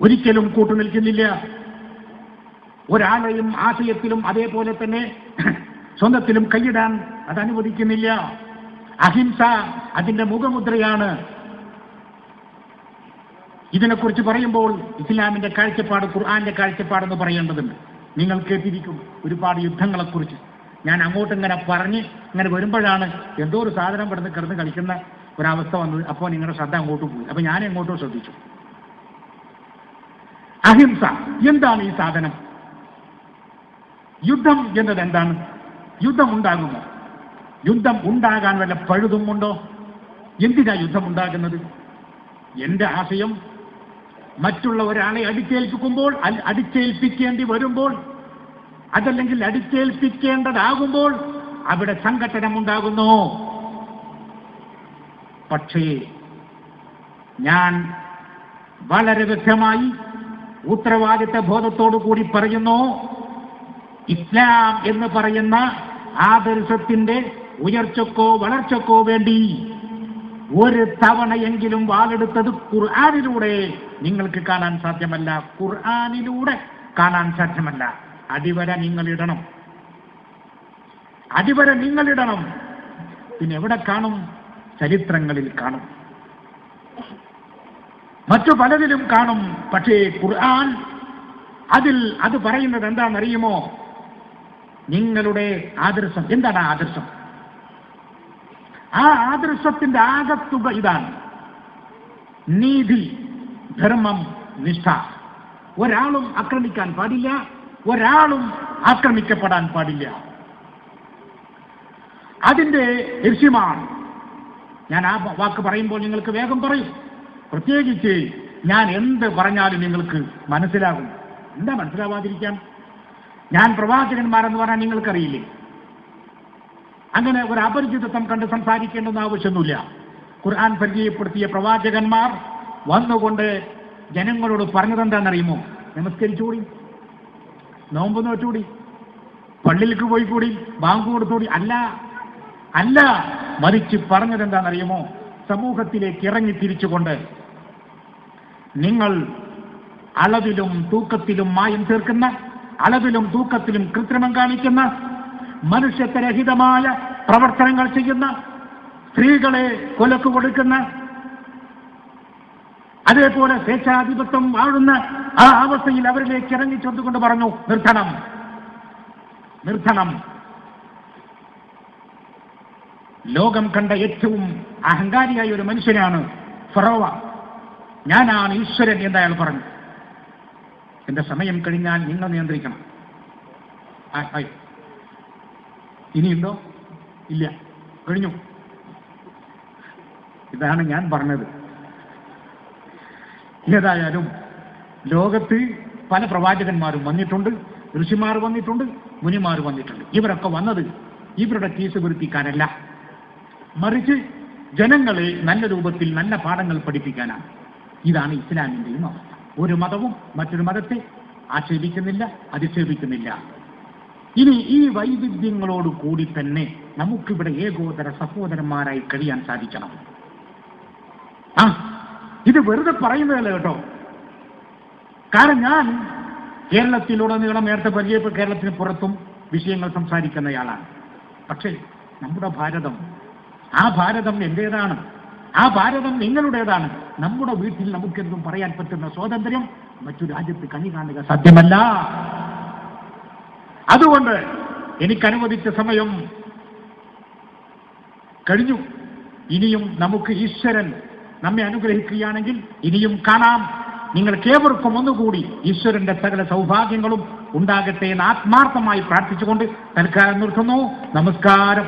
ഒരിക്കലും കൂട്ടുനിൽക്കുന്നില്ല. ഒരാളെയും ആശയത്തിലും അതേപോലെ തന്നെ സ്വന്തത്തിലും കൈയിടാൻ അത് അനുവദിക്കുന്നില്ല. അഹിംസ അതിന്റെ മുഖമുദ്രയാണ്. ഇതിനെക്കുറിച്ച് പറയുമ്പോൾ ഇസ്ലാമിന്റെ കാഴ്ചപ്പാട്, ഖുർആന്റെ കാഴ്ചപ്പാടെന്ന് പറയേണ്ടതുണ്ട്. നിങ്ങൾ കേട്ടിരിക്കും ഒരുപാട് യുദ്ധങ്ങളെക്കുറിച്ച്. ഞാൻ അങ്ങോട്ട് ഇങ്ങനെ പറഞ്ഞ് ഇങ്ങനെ വരുമ്പോഴാണ് എന്തോ ഒരു സാധനം കിടന്ന് കളിക്കുന്ന ഒരവസ്ഥ വന്നത്. അപ്പോൾ നിങ്ങളുടെ ശ്രദ്ധ അങ്ങോട്ട് പോയി. അപ്പോൾ ഞാൻ എങ്ങോട്ടോ ശ്രദ്ധിച്ചു. അഹിംസ എന്താണ് ഈ സാധനം? യുദ്ധം എന്നത് എന്താണ്? യുദ്ധം ഉണ്ടാകുമോ? യുദ്ധം ഉണ്ടാകാൻ വല്ല പഴുതുമുണ്ടോ? എന്തിനാ യുദ്ധം ഉണ്ടാകുന്നത്? എന്റെ ആശയം, മറ്റുള്ള ഒരാളെ അടിച്ചേൽപ്പിക്കേണ്ടി വരുമ്പോൾ, അതല്ലെങ്കിൽ അടിച്ചേൽപ്പിക്കേണ്ടതാകുമ്പോൾ അവിടെ സംഘട്ടനം ഉണ്ടാകുന്നു. പക്ഷേ ഞാൻ വളരെ വ്യക്തമായി ഉത്തരവാദിത്ത ബോധത്തോടു കൂടി പറയുന്നു, ഇസ്ലാം എന്ന് പറയുന്ന ആദർശത്തിന്റെ ഉയർച്ചക്കോ വളർച്ചക്കോ വേണ്ടി ഒരു തവണയെങ്കിലും വാളെടുത്തത് ഖുർആനിലൂടെ നിങ്ങൾക്ക് കാണാൻ സാധ്യമല്ല. ഖുർആനിലൂടെ കാണാൻ സാധ്യമല്ല. അടിവര നിങ്ങളിടണം, അടിവര നിങ്ങളിടണം. പിന്നെ എവിടെ കാണും? ചരിത്രങ്ങളിൽ കാണും, മറ്റു പലതിലും കാണും. പക്ഷേ ഖുർആൻ അത് പറയുന്നത് എന്താണെന്നറിയുമോ? നിങ്ങളുടെ ആദർശം എന്താണ്? ആദർശം, ആ ആദർശത്തിന്റെ ആകത്തുക ഇതാണ്: നീതി, ധർമ്മം, നിഷ്ഠ. ഒരാളും ആക്രമിക്കാൻ പാടില്ല, ഒരാളും ആക്രമിക്കപ്പെടാൻ പാടില്ല. അതിന്റെ ലക്ഷ്യമാണ്. ഞാൻ ആ വാക്ക് പറയുമ്പോൾ നിങ്ങൾക്ക് വേഗം പറയും. പ്രത്യേകിച്ച് ഞാൻ എന്ത് പറഞ്ഞാലും നിങ്ങൾക്ക് മനസ്സിലാകും. എന്താ മനസ്സിലാവാതിരിക്കാൻ? ഞാൻ പ്രവാചകന്മാരെന്ന് പറഞ്ഞാൽ നിങ്ങൾക്കറിയില്ലേ? അങ്ങനെ ഒരു അപരിചിതത്വം കണ്ട് സംസാരിക്കേണ്ടെന്ന് ആവശ്യമൊന്നുമില്ല. ഖുർആൻ പരിചയപ്പെടുത്തിയ പ്രവാചകന്മാർ വന്നുകൊണ്ട് ജനങ്ങളോട് പറഞ്ഞതെന്താണെന്നറിയുമോ? നമസ്കരിച്ചുകൂടി, നോമ്പ് നോറ്റുകൂടി, പള്ളിയിലേക്ക് പോയി കൂടി ബാങ്ക് കൊടുത്തുകൂടി അല്ല മറിച്ച് പറഞ്ഞത് എന്താണെന്നറിയുമോ? സമൂഹത്തിലേക്ക് ഇറങ്ങി തിരിച്ചുകൊണ്ട് നിങ്ങൾ അളവിലും തൂക്കത്തിലും മായം ചേർക്കുന്ന, അളവിലും തൂക്കത്തിലും കൃത്രിമം കാണിക്കുന്ന, മനുഷ്യത്വരഹിതമായ പ്രവർത്തനങ്ങൾ ചെയ്യുന്ന, സ്ത്രീകളെ കൊലക്ക് കൊടുക്കുന്ന, അതേപോലെ സ്വേച്ഛാധിപത്യം വാഴുന്ന ആ അവസ്ഥയിൽ അവരിലേക്ക് ഇറങ്ങി ചെന്നുകൊണ്ട് പറഞ്ഞു, നിർത്തണം. ലോകം കണ്ട ഏറ്റവും അഹങ്കാരിയായ ഒരു മനുഷ്യനാണ് ഫറോവ. ഞാനാണ് ഈശ്വരൻ എന്ന് അയാൾ പറഞ്ഞു. എന്റെ സമയം കഴിഞ്ഞാൽ നിങ്ങൾ നിയന്ത്രിക്കണം. ഇനിയുണ്ടോ? ഇല്ല, കഴിഞ്ഞു. ഇതാണ് ഞാൻ പറഞ്ഞത്. ഏതായാലും ലോകത്ത് പല പ്രവാചകന്മാരും വന്നിട്ടുണ്ട്, ഋഷിമാർ വന്നിട്ടുണ്ട്, മുനിമാർ വന്നിട്ടുണ്ട്. ഇവരൊക്കെ വന്നത് ഇവരുടെ കേസ് വരുത്തിക്കാനല്ല, മറിച്ച് ജനങ്ങളെ നല്ല രൂപത്തിൽ നല്ല പാഠങ്ങൾ പഠിപ്പിക്കാനാണ്. ഇതാണ് ഇസ്ലാമിന്റെയും അവസ്ഥ. ഒരു മതവും മറ്റൊരു മതത്തെ ആക്ഷേപിക്കുന്നില്ല, അധിക്ഷേപിക്കുന്നില്ല. ഇനി ഈ വൈവിധ്യങ്ങളോട് കൂടി തന്നെ നമുക്കിവിടെ ഏകോദര സഹോദരന്മാരായി കഴിയാൻ സാധിക്കണം. ഇത് വെറുതെ പറയുന്നതല്ല കേട്ടോ. കാരണം ഞാൻ കേരളത്തിലുടനീളം നേരത്തെ പരിചയപ്പെട്ട കേരളത്തിന് പുറത്തും വിഷയങ്ങൾ സംസാരിക്കുന്നയാളാണ്. പക്ഷേ നമ്മുടെ ഭാരതം, ആ ഭാരതം എന്റേതാണ്, ആ ഭാരതം നിങ്ങളുടേതാണ്. നമ്മുടെ വീട്ടിൽ നമുക്കെന്തും പറയാൻ പറ്റുന്ന സ്വാതന്ത്ര്യം മറ്റു രാജ്യത്ത് കണി കാണുക സാധ്യമല്ല. അതുകൊണ്ട് എനിക്കനുവദിച്ച സമയം കഴിഞ്ഞു. ഇനിയും നമുക്ക് ഈശ്വരൻ നമ്മെ അനുഗ്രഹിക്കുകയാണെങ്കിൽ ഇനിയും കാണാം. നിങ്ങൾക്കേവർക്കും ഒന്നുകൂടി ഈശ്വരന്റെ സകല സൗഭാഗ്യങ്ങളും ഉണ്ടാകട്ടെ എന്ന് ആത്മാർത്ഥമായി പ്രാർത്ഥിച്ചുകൊണ്ട് തൽക്കാലം നിർത്തുന്നു. നമസ്കാരം.